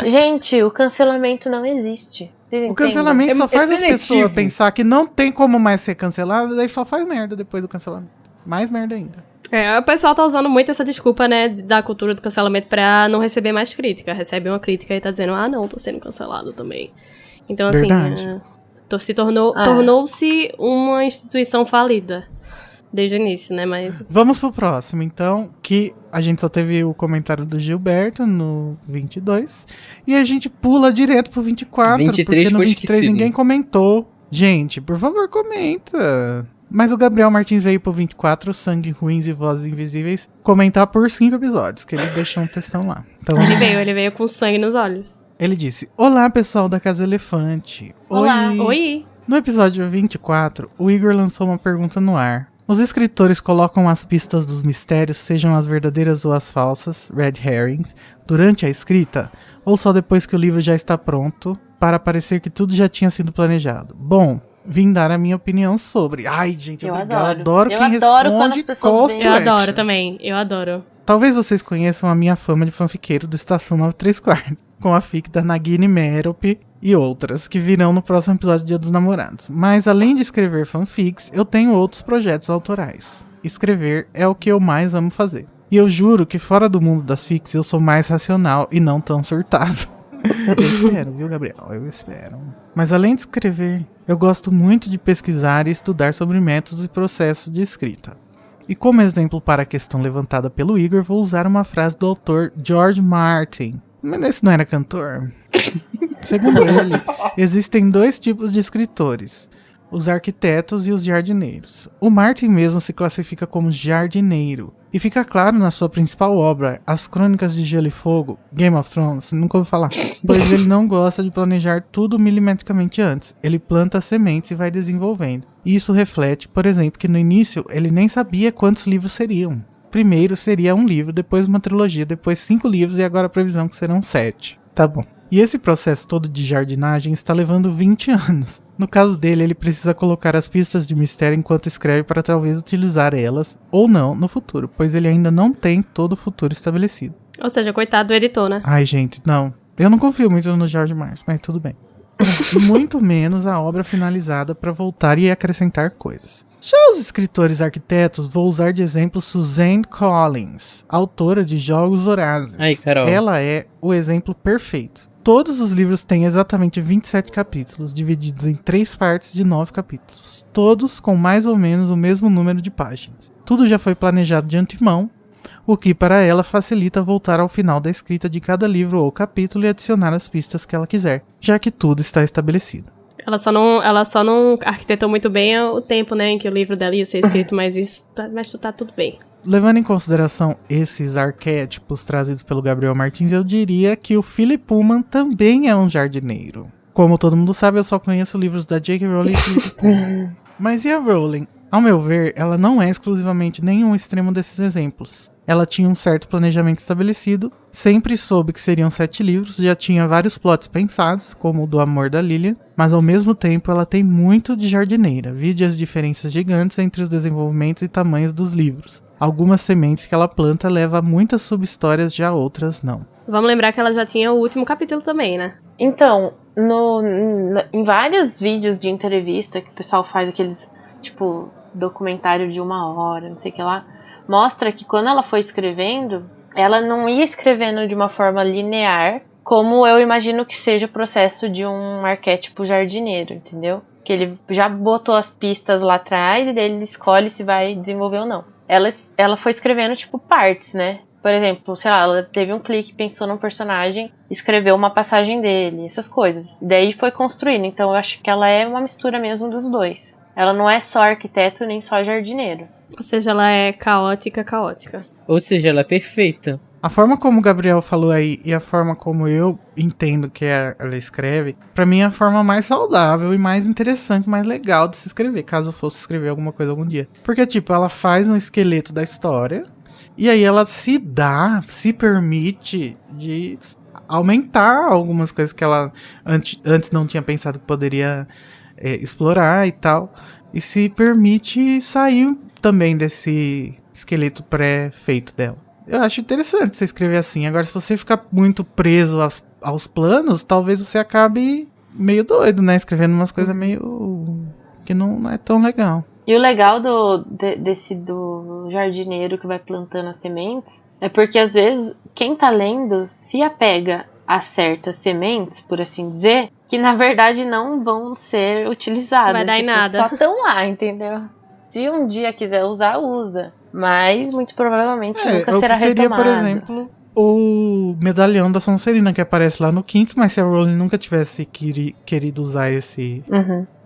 A: Gente, o cancelamento não existe.
D: O cancelamento só faz as
B: seletivo.
D: pessoas pensar que não tem como mais ser cancelado, daí só faz merda depois do cancelamento. Mais merda ainda.
C: O pessoal tá usando muito essa desculpa, né, da cultura do cancelamento pra não receber mais crítica. Recebe uma crítica e tá dizendo, não, tô sendo cancelado também. Então, assim,
D: Verdade.
C: tornou-se uma instituição falida. Desde o início, né, mas...
D: Vamos pro próximo, então, que a gente só teve o comentário do Gilberto no 22, e a gente pula direto pro 24,
B: 23
D: porque no
B: foi
D: 23
B: esquecido.
D: ninguém comentou. Gente, por favor, comenta. Mas o Gabriel Martins veio pro 24, Sangue Ruins e Vozes Invisíveis, comentar por 5 episódios, que ele deixou um textão lá. Então,
C: Ele veio com sangue nos olhos.
D: ele disse, olá pessoal da Casa Elefante.
A: Olá.
C: Oi!
D: No episódio 24, o Igor lançou uma pergunta no ar. Os escritores colocam as pistas dos mistérios, sejam as verdadeiras ou as falsas, red herrings, durante a escrita, ou só depois que o livro já está pronto, para parecer que tudo já tinha sido planejado? Bom, vim dar a minha opinião sobre. Ai, gente,
A: Eu
D: obrigado.
A: adoro.
D: Quem
A: Eu adoro quando
D: responde
A: as pessoas
D: call
A: veem.
D: to
C: Eu
D: action.
C: adoro também, eu adoro.
D: Talvez vocês conheçam a minha fama de fanfiqueiro do Estação 934, com a fic da Nagini Merope e outras, que virão no próximo episódio do Dia dos Namorados. Mas além de escrever fanfics, eu tenho outros projetos autorais. Escrever é o que eu mais amo fazer. E eu juro que fora do mundo das fics eu sou mais racional e não tão surtado. Eu espero, viu, Gabriel? Eu espero. Mas além de escrever, eu gosto muito de pesquisar e estudar sobre métodos e processos de escrita. E como exemplo para a questão levantada pelo Igor, vou usar uma frase do autor George Martin. Mas esse não era cantor? Segundo ele, existem 2 tipos de escritores, os arquitetos e os jardineiros. O Martin mesmo se classifica como jardineiro. E fica claro na sua principal obra, As Crônicas de Gelo e Fogo, Game of Thrones, nunca ouvi falar. Pois ele não gosta de planejar tudo milimetricamente antes. Ele planta as sementes e vai desenvolvendo. E isso reflete, por exemplo, que no início ele nem sabia quantos livros seriam. Primeiro seria um livro, depois uma trilogia, depois 5 livros e agora a previsão que serão 7. Tá bom. E esse processo todo de jardinagem está levando 20 anos. No caso dele, ele precisa colocar as pistas de mistério enquanto escreve para talvez utilizar elas, ou não, no futuro, pois ele ainda não tem todo o futuro estabelecido.
C: Ou seja, coitado do editor, né?
D: Ai, gente, não. Eu não confio muito no George Martin, mas tudo bem. E muito menos a obra finalizada para voltar e acrescentar coisas. Já os escritores arquitetos, vou usar de exemplo Suzanne Collins, autora de Jogos Vorazes.
B: Aí, Carol.
D: Ela é o exemplo perfeito. Todos os livros têm exatamente 27 capítulos, divididos em 3 partes de 9 capítulos. Todos com mais ou menos o mesmo número de páginas. Tudo já foi planejado de antemão, o que para ela facilita voltar ao final da escrita de cada livro ou capítulo e adicionar as pistas que ela quiser, já que tudo está estabelecido.
C: Ela só não arquitetou muito bem o tempo, né, em que o livro dela ia ser escrito, mas tá tudo bem.
D: Levando em consideração esses arquétipos trazidos pelo Gabriel Martins, eu diria que o Philip Pullman também é um jardineiro. Como todo mundo sabe, eu só conheço livros da J.K. Rowling e Philip Pullman. Mas e a Rowling? Ao meu ver, ela não é exclusivamente nenhum extremo desses exemplos. Ela tinha um certo planejamento estabelecido, sempre soube que seriam 7 livros, já tinha vários plots pensados, como o do amor da Lilian, mas ao mesmo tempo ela tem muito de jardineira, vide as diferenças gigantes entre os desenvolvimentos e tamanhos dos livros. Algumas sementes que ela planta levam a muitas sub-histórias, já outras não.
C: Vamos lembrar que ela já tinha o último capítulo também, né?
A: Então, em vários vídeos de entrevista que o pessoal faz, aqueles, tipo, documentário de 1 hora, não sei o que lá, mostra que quando ela foi escrevendo, ela não ia escrevendo de uma forma linear, como eu imagino que seja o processo de um arquétipo jardineiro, entendeu? Que ele já botou as pistas lá atrás e daí ele escolhe se vai desenvolver ou não. Ela foi escrevendo, tipo, partes, né? Por exemplo, sei lá, ela teve um clique, pensou num personagem, escreveu uma passagem dele, essas coisas. E daí foi construindo, então eu acho que ela é uma mistura mesmo dos dois. Ela não é só arquiteto nem só jardineiro.
C: Ou seja, ela é caótica.
B: Ou seja, ela é perfeita.
D: A forma como o Gabriel falou aí e a forma como eu entendo que ela escreve, pra mim é a forma mais saudável e mais interessante, mais legal de se escrever, caso eu fosse escrever alguma coisa algum dia. Porque, tipo, ela faz um esqueleto da história e aí ela se permite de aumentar algumas coisas que ela antes não tinha pensado que poderia explorar e tal. E se permite sair também desse esqueleto pré-feito dela. Eu acho interessante você escrever assim. Agora, se você ficar muito preso aos planos, talvez você acabe meio doido, né? Escrevendo umas coisas meio... que não é tão legal.
A: E o legal do jardineiro que vai plantando as sementes é porque, às vezes, quem tá lendo se apega a certas sementes, por assim dizer, que na verdade não vão ser utilizadas.
C: Vai dar em nada.
A: Só estão lá, entendeu? Se um dia quiser usar, usa. Mas, muito provavelmente, nunca será
D: seria,
A: retomado.
D: por exemplo, o medalhão da Sonserina, que aparece lá no 5º, mas se a Rowling nunca tivesse querido usar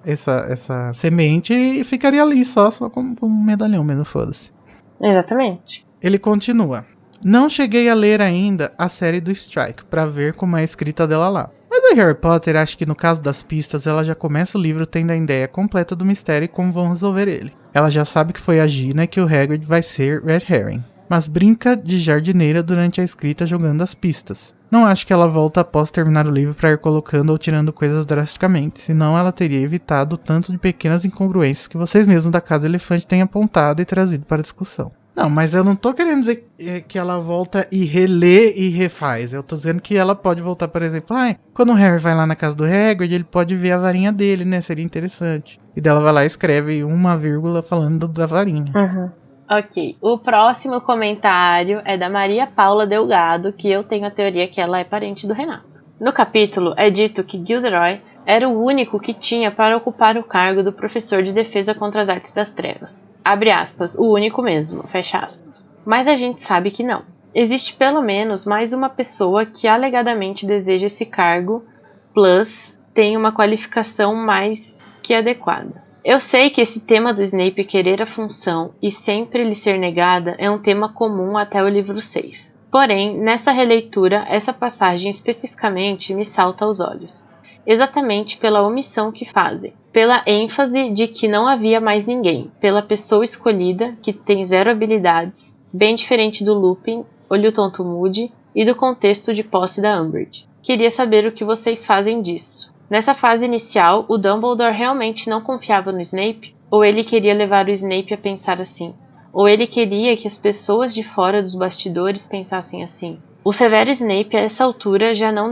D: essa semente, ficaria ali só como um medalhão mesmo, foda-se.
A: Exatamente.
D: Ele continua. Não cheguei a ler ainda a série do Strike, pra ver como é a escrita dela lá. Mas a Harry Potter, acho que no caso das pistas, ela já começa o livro tendo a ideia completa do mistério e como vão resolver ele. Ela já sabe que foi a Gina e que o Hagrid vai ser Red Herring, mas brinca de jardineira durante a escrita jogando as pistas. Não acho que ela volta após terminar o livro para ir colocando ou tirando coisas drasticamente, senão ela teria evitado o tanto de pequenas incongruências que vocês mesmos da Casa Elefante têm apontado e trazido para a discussão. Não, mas eu não tô querendo dizer que ela volta e relê e refaz. Eu tô dizendo que ela pode voltar, por exemplo, quando o Harry vai lá na casa do Hagrid, ele pode ver a varinha dele, né? Seria interessante. E dela vai lá e escreve uma vírgula falando da varinha.
A: Uhum. Ok, o próximo comentário é da Maria Paula Delgado, que eu tenho a teoria que ela é parente do Renato. No capítulo é dito que Gilderoy era o único que tinha para ocupar o cargo do professor de defesa contra as artes das trevas. Abre aspas, o único mesmo, fecha aspas. Mas a gente sabe que não. Existe pelo menos mais uma pessoa que alegadamente deseja esse cargo, plus tem uma qualificação mais que adequada. Eu sei que esse tema do Snape querer a função e sempre lhe ser negada é um tema comum até o livro 6. Porém, nessa releitura, essa passagem especificamente me salta aos olhos. Exatamente pela omissão que fazem, pela ênfase de que não havia mais ninguém, pela pessoa escolhida, que tem 0 habilidades, bem diferente do Lupin, Olho Tonto Moody e do contexto de posse da Umbridge. Queria saber o que vocês fazem disso. Nessa fase inicial, o Dumbledore realmente não confiava no Snape? Ou ele queria levar o Snape a pensar assim? Ou ele queria que as pessoas de fora dos bastidores pensassem assim? O Severo Snape, a essa altura, já não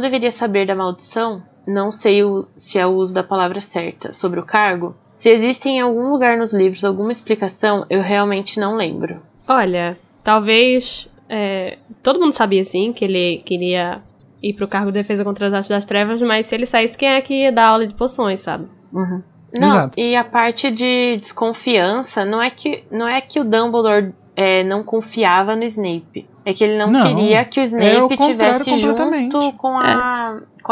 A: deveria saber da maldição? Não sei se é o uso da palavra certa. Sobre o cargo? Se existe em algum lugar nos livros alguma explicação, eu realmente não lembro.
C: Olha, talvez... todo mundo sabia, sim, que ele queria ir pro cargo de defesa contra as artes das trevas, mas se ele saísse, quem é que ia dar aula de poções, sabe?
A: Uhum. Não, exato. E a parte de desconfiança não é que o Dumbledore não confiava no Snape. É que ele não queria que o Snape tivesse junto com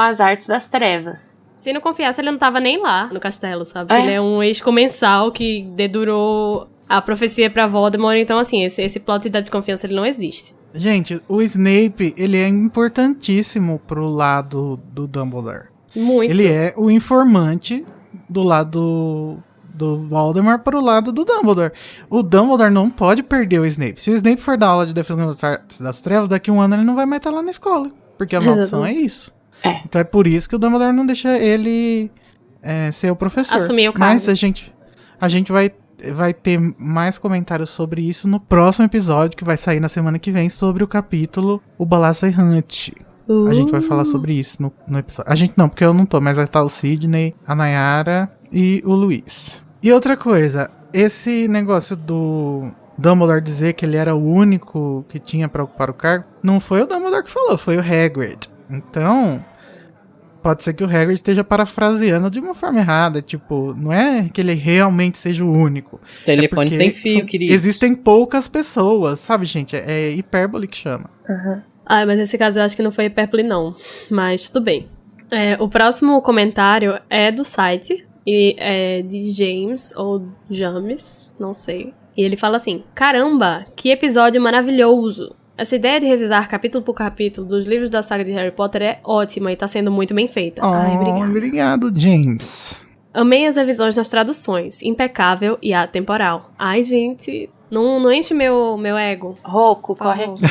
A: as artes das trevas.
C: Se não confiasse, ele não tava nem lá no castelo, sabe? Ele é um ex-comensal que dedurou a profecia pra Voldemort. Então, assim, esse plot da desconfiança, ele não existe.
D: Gente, o Snape, ele é importantíssimo pro lado do Dumbledore.
C: Muito.
D: Ele é o informante do lado do Voldemort pro lado do Dumbledore. O Dumbledore não pode perder o Snape. Se o Snape for dar aula de defesa das trevas, daqui a um ano ele não vai mais estar lá na escola. Porque a maldição é isso. Então é por isso que o Dumbledore não deixa ele ser o professor.
C: Assumir o cargo.
D: Mas a gente vai ter mais comentários sobre isso no próximo episódio, que vai sair na semana que vem, sobre o capítulo O Balaço Errante. A gente vai falar sobre isso no episódio. A gente não, porque eu não tô, mas vai estar o Sidney, a Nayara e o Luiz. E outra coisa, esse negócio do Dumbledore dizer que ele era o único que tinha pra ocupar o cargo, não foi o Dumbledore que falou, foi o Hagrid. Então, pode ser que o Hagrid esteja parafraseando de uma forma errada, tipo, não é que ele realmente seja o único.
B: Telefone sem fio, querido.
D: Existem poucas pessoas, sabe, gente? É hipérbole que chama.
C: Ah, mas nesse caso eu acho que não foi hipérbole, não. Mas tudo bem. O próximo comentário é do site, e é de James, ou James, não sei. E ele fala assim: caramba, que episódio maravilhoso! Essa ideia de revisar capítulo por capítulo dos livros da saga de Harry Potter é ótima e tá sendo muito bem feita. Ai, obrigada.
D: Obrigado, James.
C: Amei as revisões nas traduções, impecável e atemporal. Ai, gente, não enche meu ego.
A: Roco, corre aqui.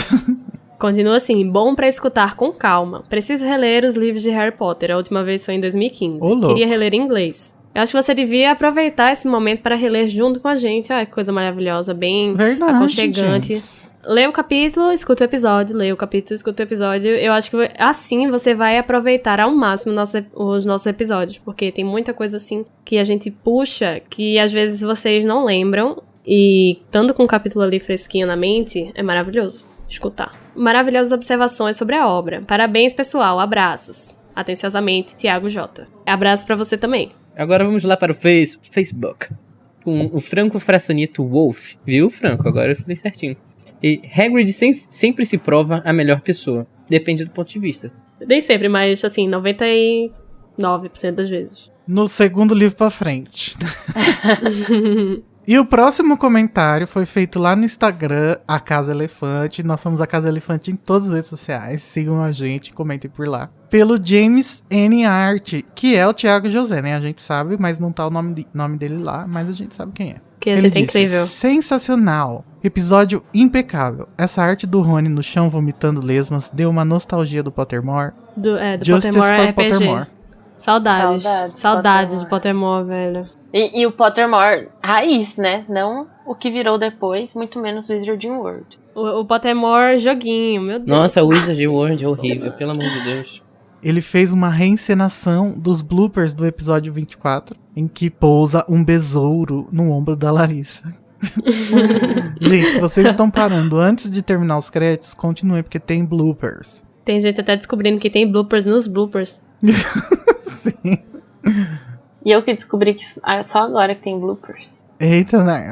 C: Continua assim, bom pra escutar com calma. Preciso reler os livros de Harry Potter, a última vez foi em 2015. Queria reler em inglês. Eu acho que você devia aproveitar esse momento para reler junto com a gente. Ai, que coisa maravilhosa, bem aconchegante. James. Lê o capítulo, escuta o episódio, lê o capítulo, escuta o episódio. Eu acho que assim você vai aproveitar ao máximo os nossos episódios, porque tem muita coisa assim que a gente puxa, que às vezes vocês não lembram, e estando com o capítulo ali fresquinho na mente, é maravilhoso escutar. Maravilhosas observações sobre a obra. Parabéns, pessoal. Abraços. Atenciosamente, Thiago J. Abraço pra você também.
B: Agora vamos lá para o Facebook. Com o Franco Frassonito Wolf. Viu, Franco? Agora eu falei certinho. E Hagrid sempre se prova a melhor pessoa. Depende do ponto de vista.
C: Nem sempre, mas assim, 99% das vezes.
D: No segundo livro pra frente. E o próximo comentário foi feito lá no Instagram, a Casa Elefante. Nós somos a Casa Elefante em todas as redes sociais. Sigam a gente, comentem por lá. Pelo James N. Art, que é o Thiago José, né? A gente sabe, mas não tá o nome dele lá, mas a gente sabe quem é.
C: Que a gente é incrível.
D: Sensacional. Episódio impecável. Essa arte do Rony no chão vomitando lesmas deu uma nostalgia do Pottermore.
C: Do
D: Justice
C: Pottermore
D: for
C: RPG.
D: Pottermore.
C: Saudades de Pottermore, velho.
A: E o Pottermore raiz, né? Não o que virou depois, muito menos Wizarding World.
C: O Pottermore joguinho, meu Deus.
B: Nossa, o Wizarding World é horrível, pelo amor de Deus.
D: Ele fez uma reencenação dos bloopers do episódio 24, em que pousa um besouro no ombro da Larissa. Gente, se vocês estão parando antes de terminar os créditos, continuem, porque tem bloopers.
C: Tem gente até descobrindo que tem bloopers nos bloopers.
D: Sim.
A: E eu que descobri que só agora que tem bloopers.
D: Eita, né?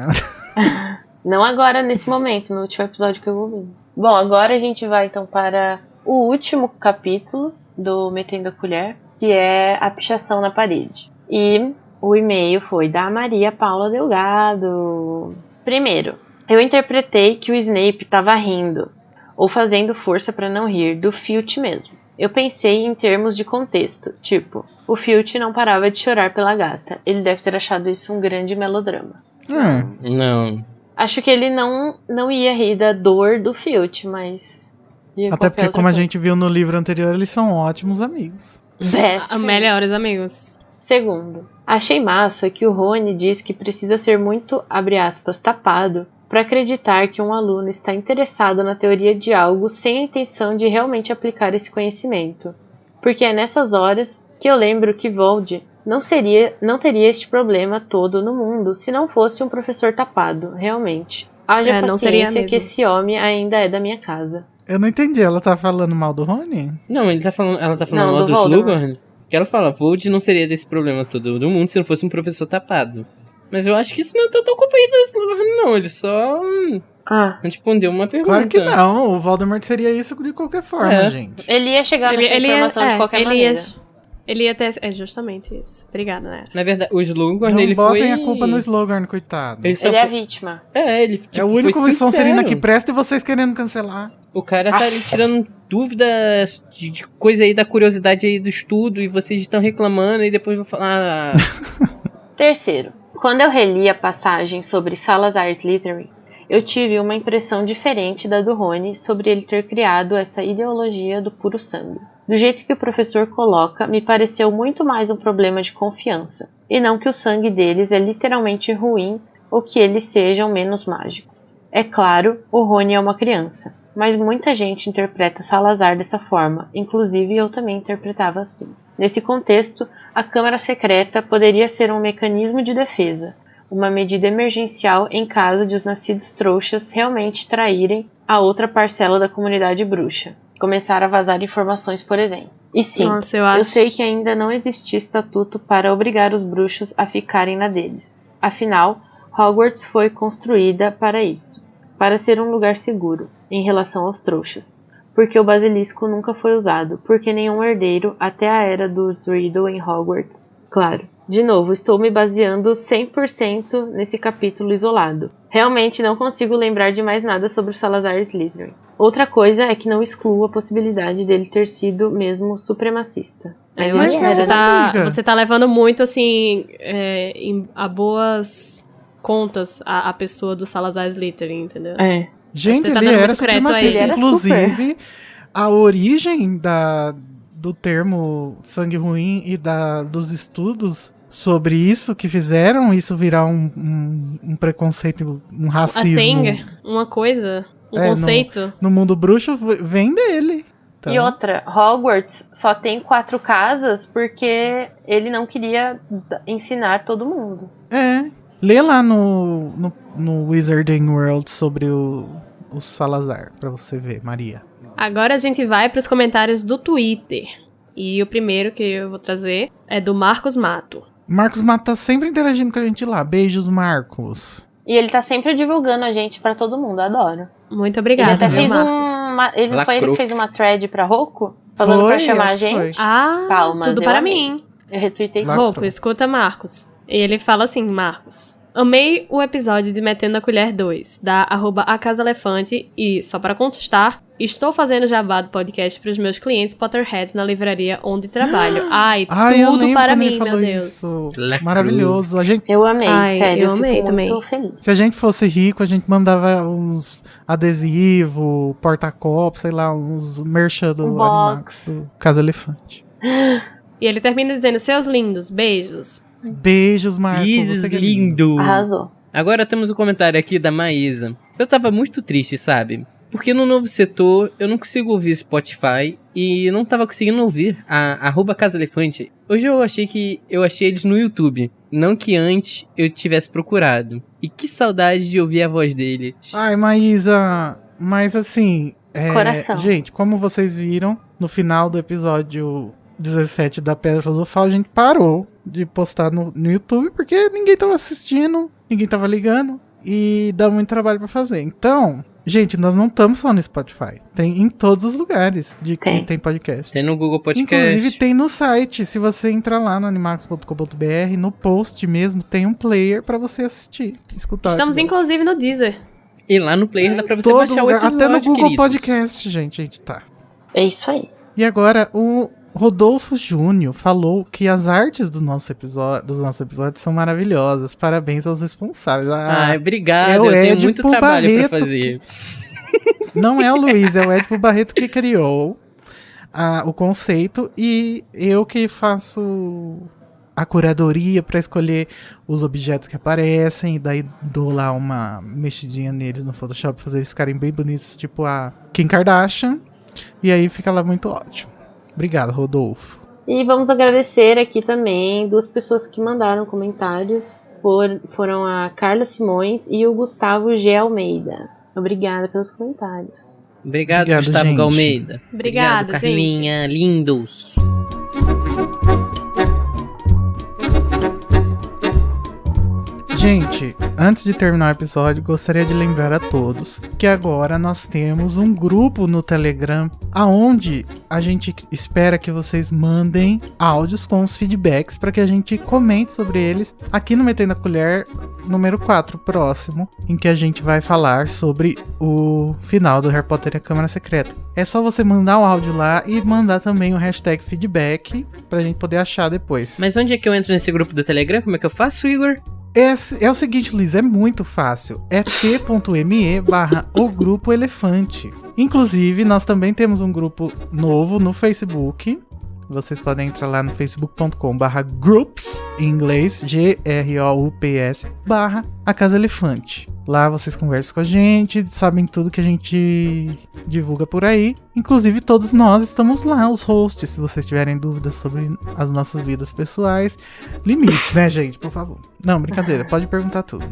A: Não agora, nesse momento, no último episódio que eu vou ver. Bom, agora a gente vai então para o último capítulo do Metendo a Colher, que é a pichação na parede. E o e-mail foi da Maria Paula Delgado. Primeiro, eu interpretei que o Snape estava rindo, ou fazendo força para não rir, do Filch mesmo. Eu pensei em termos de contexto, tipo, o Filch não parava de chorar pela gata. Ele deve ter achado isso um grande melodrama.
B: Não.
A: Acho que ele não ia rir da dor do Filch, mas...
D: Até porque, como a gente viu no livro anterior, eles são ótimos amigos.
C: Melhores amigos.
A: Segundo, achei massa que o Rony diz que precisa ser muito, abre aspas, tapado para acreditar que um aluno está interessado na teoria de algo sem a intenção de realmente aplicar esse conhecimento. Porque é nessas horas que eu lembro que Vold não teria este problema todo no mundo se não fosse um professor tapado, realmente. Haja paciência que esse homem ainda é da minha casa.
D: Eu não entendi, ela tá falando mal do Rony?
B: Não, ela tá falando mal do Slughorn. Que ela fala, Vold não seria desse problema todo do mundo se não fosse um professor tapado. Mas eu acho que isso não é tão culpa aí do Slughorn, não. Ele só respondeu uma pergunta.
D: Claro que não, o Voldemort seria isso de qualquer forma, gente.
A: Ele ia chegar nessa informação de qualquer maneira.
C: Ele ia ter... É justamente isso. Obrigada, né?
B: Na verdade, o Slughorn,
D: não
B: ele foi...
D: Não botem a culpa no Slughorn, coitado.
A: Ele é a vítima.
B: Ele
D: é o único Sonserino que presta e vocês querendo cancelar.
B: O cara tá tirando dúvidas de coisa aí da curiosidade aí do estudo e vocês estão reclamando e depois vão falar...
A: Terceiro, Quando eu reli a passagem sobre Salazar Slytherin, eu tive uma impressão diferente da do Rony sobre ele ter criado essa ideologia do puro sangue. Do jeito que o professor coloca, me pareceu muito mais um problema de confiança, e não que o sangue deles é literalmente ruim ou que eles sejam menos mágicos. É claro, o Rony é uma criança, mas muita gente interpreta Salazar dessa forma, inclusive eu também interpretava assim. Nesse contexto, a Câmara Secreta poderia ser um mecanismo de defesa, uma medida emergencial em caso de os nascidos trouxas realmente traírem a outra parcela da comunidade bruxa, começar a vazar informações, por exemplo. E sim,
C: Nossa,
A: eu sei que ainda não existia estatuto para obrigar os bruxos a ficarem na deles. Afinal, Hogwarts foi construída para isso, para ser um lugar seguro em relação aos trouxas, porque o basilisco nunca foi usado, porque nenhum herdeiro até a era dos Riddle em Hogwarts. Claro, de novo, estou me baseando 100% nesse capítulo isolado. Realmente não consigo lembrar de mais nada sobre o Salazar Slytherin. Outra coisa é que não excluo a possibilidade dele ter sido mesmo supremacista.
C: Eu
D: Mas
C: acho que
D: amiga,
C: você tá levando muito, assim, a boas contas a pessoa do Salazar Slytherin, entendeu?
A: É.
D: gente,
C: Você tá
D: ele
C: dando
D: era
C: muito crédito a
D: supremacista.
A: ele. Ele era
D: Inclusive, a origem do termo sangue ruim e dos estudos sobre isso que fizeram isso virar um preconceito, um
C: A
D: racismo
C: thing, uma coisa, um
D: É,
C: conceito.
D: no mundo bruxo vem dele. Então,
A: E outra, Hogwarts só tem 4 casas porque ele não queria ensinar todo mundo.
D: lê lá no Wizarding World sobre o Salazar, pra você ver, Maria.
C: Agora a gente vai pros comentários do Twitter. E o primeiro que eu vou trazer é do Marcos Mato.
D: Marcos Mato tá sempre interagindo com a gente lá. Beijos, Marcos.
A: E ele tá sempre divulgando a gente pra todo mundo, adoro.
C: Muito
A: Ele
C: obrigada,
A: até
C: viu,
A: fez
C: Marcos?
A: ele não foi ele que
B: Lacrou.
A: fez uma thread pra Rocco? Falando pra chamar a
D: acho que foi.
A: gente?
C: Ah,
A: Palmas,
C: tudo
A: eu
C: para
A: amei.
C: mim.
A: Eu retuitei
D: Lá-
A: tudo.
C: Roupa, escuta, Marcos. Ele fala assim, Marcos. Amei o episódio de Metendo a Colher 2, da @acasaelefante e, só para constar, estou fazendo jabá do podcast para os meus clientes Potterheads na livraria onde trabalho. Ai,
D: Eu
C: tudo
D: lembro
C: para
D: quando ele
C: mim, meu
D: falou
C: Deus.
D: isso.
B: Lacrou.
D: Maravilhoso.
A: Eu amei,
C: Ai,
A: sério.
C: eu amei
A: fico
C: também.
A: muito feliz.
D: Se a gente fosse rico, a gente mandava uns adesivos, porta-copos, sei lá, uns merchan do
A: Um
D: Animax,
A: box.
D: do Casa Elefante.
C: E ele termina dizendo, seus lindos, beijos.
D: Beijos, Marcos.
B: Isis
D: você que é lindo.
B: lindo.
A: Arrasou.
B: Agora temos um comentário aqui da Maísa. Eu tava muito triste, sabe? Porque no novo setor eu não consigo ouvir Spotify e não tava conseguindo ouvir a @casaelefante. Hoje eu achei eles no YouTube, não que antes eu tivesse procurado. E que saudade de ouvir a voz deles.
D: Ai, Maísa, mas assim,
A: Coração.
D: gente, como vocês viram, no final do episódio 17 da Pedra Filosofal, a gente parou de postar no YouTube porque ninguém tava assistindo, ninguém tava ligando e dá muito trabalho pra fazer. Então, gente, nós não estamos só no Spotify, tem em todos os lugares que tem podcast.
B: Tem no Google Podcast.
D: Inclusive tem no site, se você entrar lá no animax.com.br, no post mesmo, tem um player pra você assistir, escutar.
C: Estamos, inclusive, no Deezer.
B: E lá no player dá pra você
D: Todo
B: baixar o
D: lugar,
B: episódio,
D: até no Google
B: queridos.
D: Podcast, gente tá.
A: É isso aí.
D: E agora, o Rodolfo Júnior falou que as artes dos nossos episódios são maravilhosas. Parabéns aos responsáveis.
B: Ai, obrigado,
D: é o
B: eu tenho
D: Édipo
B: muito trabalho
D: Barreto
B: pra fazer.
D: Não é o Luiz, é o Édipo Barreto que criou o conceito e eu que faço a curadoria pra escolher os objetos que aparecem, e daí dou lá uma mexidinha neles no Photoshop pra fazer eles ficarem bem bonitos, tipo a Kim Kardashian, e aí fica lá muito ótimo. Obrigado, Rodolfo.
A: E vamos agradecer aqui também 2 pessoas que mandaram comentários. Foram a Carla Simões e o Gustavo G. Almeida. Obrigada pelos comentários.
B: Obrigado,
D: Obrigado,
B: Gustavo
D: gente.
B: Galmeida.
C: Obrigada,
B: Obrigado, Carlinha. Lindos.
D: Gente, antes de terminar o episódio, gostaria de lembrar a todos que agora nós temos um grupo no Telegram aonde a gente espera que vocês mandem áudios com os feedbacks para que a gente comente sobre eles aqui no Metendo a Colher número 4 próximo, em que a gente vai falar sobre o final do Harry Potter e a Câmara Secreta. É só você mandar o áudio lá e mandar também o hashtag feedback pra gente poder achar depois.
B: Mas onde é que eu entro nesse grupo do Telegram? Como é que eu faço, Igor?
D: É o seguinte, Luiz, é muito fácil. É t.me/o Grupo Elefante. Inclusive, nós também temos um grupo novo no Facebook. Vocês podem entrar lá no facebook.com/groups, em inglês, GROUPS, /A Casa Elefante. Lá vocês conversam com a gente, sabem tudo que a gente divulga por aí. Inclusive, todos nós estamos lá, os hosts, se vocês tiverem dúvidas sobre as nossas vidas pessoais. Limites, né, gente? Por favor. Não, brincadeira, pode perguntar tudo.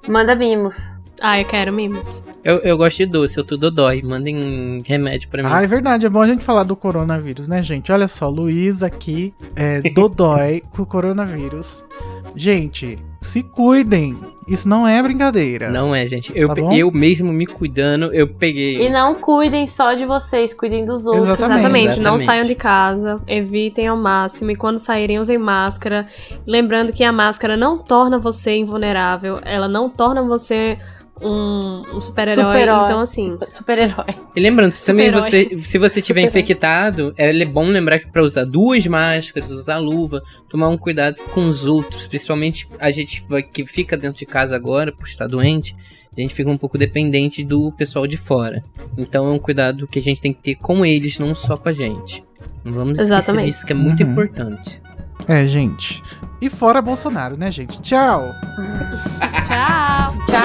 A: Manda mimos.
C: Eu quero mimos.
B: Eu gosto de doce, eu tô dodói. Mandem remédio pra mim.
D: É verdade, é bom a gente falar do coronavírus, né, gente? Olha só, Luiz aqui é dodói com o coronavírus. Gente, se cuidem. Isso não é brincadeira.
B: Não é, gente.
D: Tá
B: Eu mesmo me cuidando, eu peguei.
A: E não cuidem só de vocês, cuidem dos outros.
C: Exatamente. Não saiam de casa, evitem ao máximo. E quando saírem, usem máscara. Lembrando que a máscara não torna você invulnerável. Ela não torna você um super-herói. Então, assim...
A: Super-herói.
B: E lembrando, também se você tiver infectado, é bom lembrar que pra usar 2 máscaras, usar luva, tomar um cuidado com os outros. Principalmente a gente que fica dentro de casa agora, por estar doente, a gente fica um pouco dependente do pessoal de fora. Então é um cuidado que a gente tem que ter com eles, não só com a gente. Não vamos esquecer disso, que é muito importante.
D: É, gente. E fora Bolsonaro, né, gente? Tchau!
C: Tchau!
A: Tchau!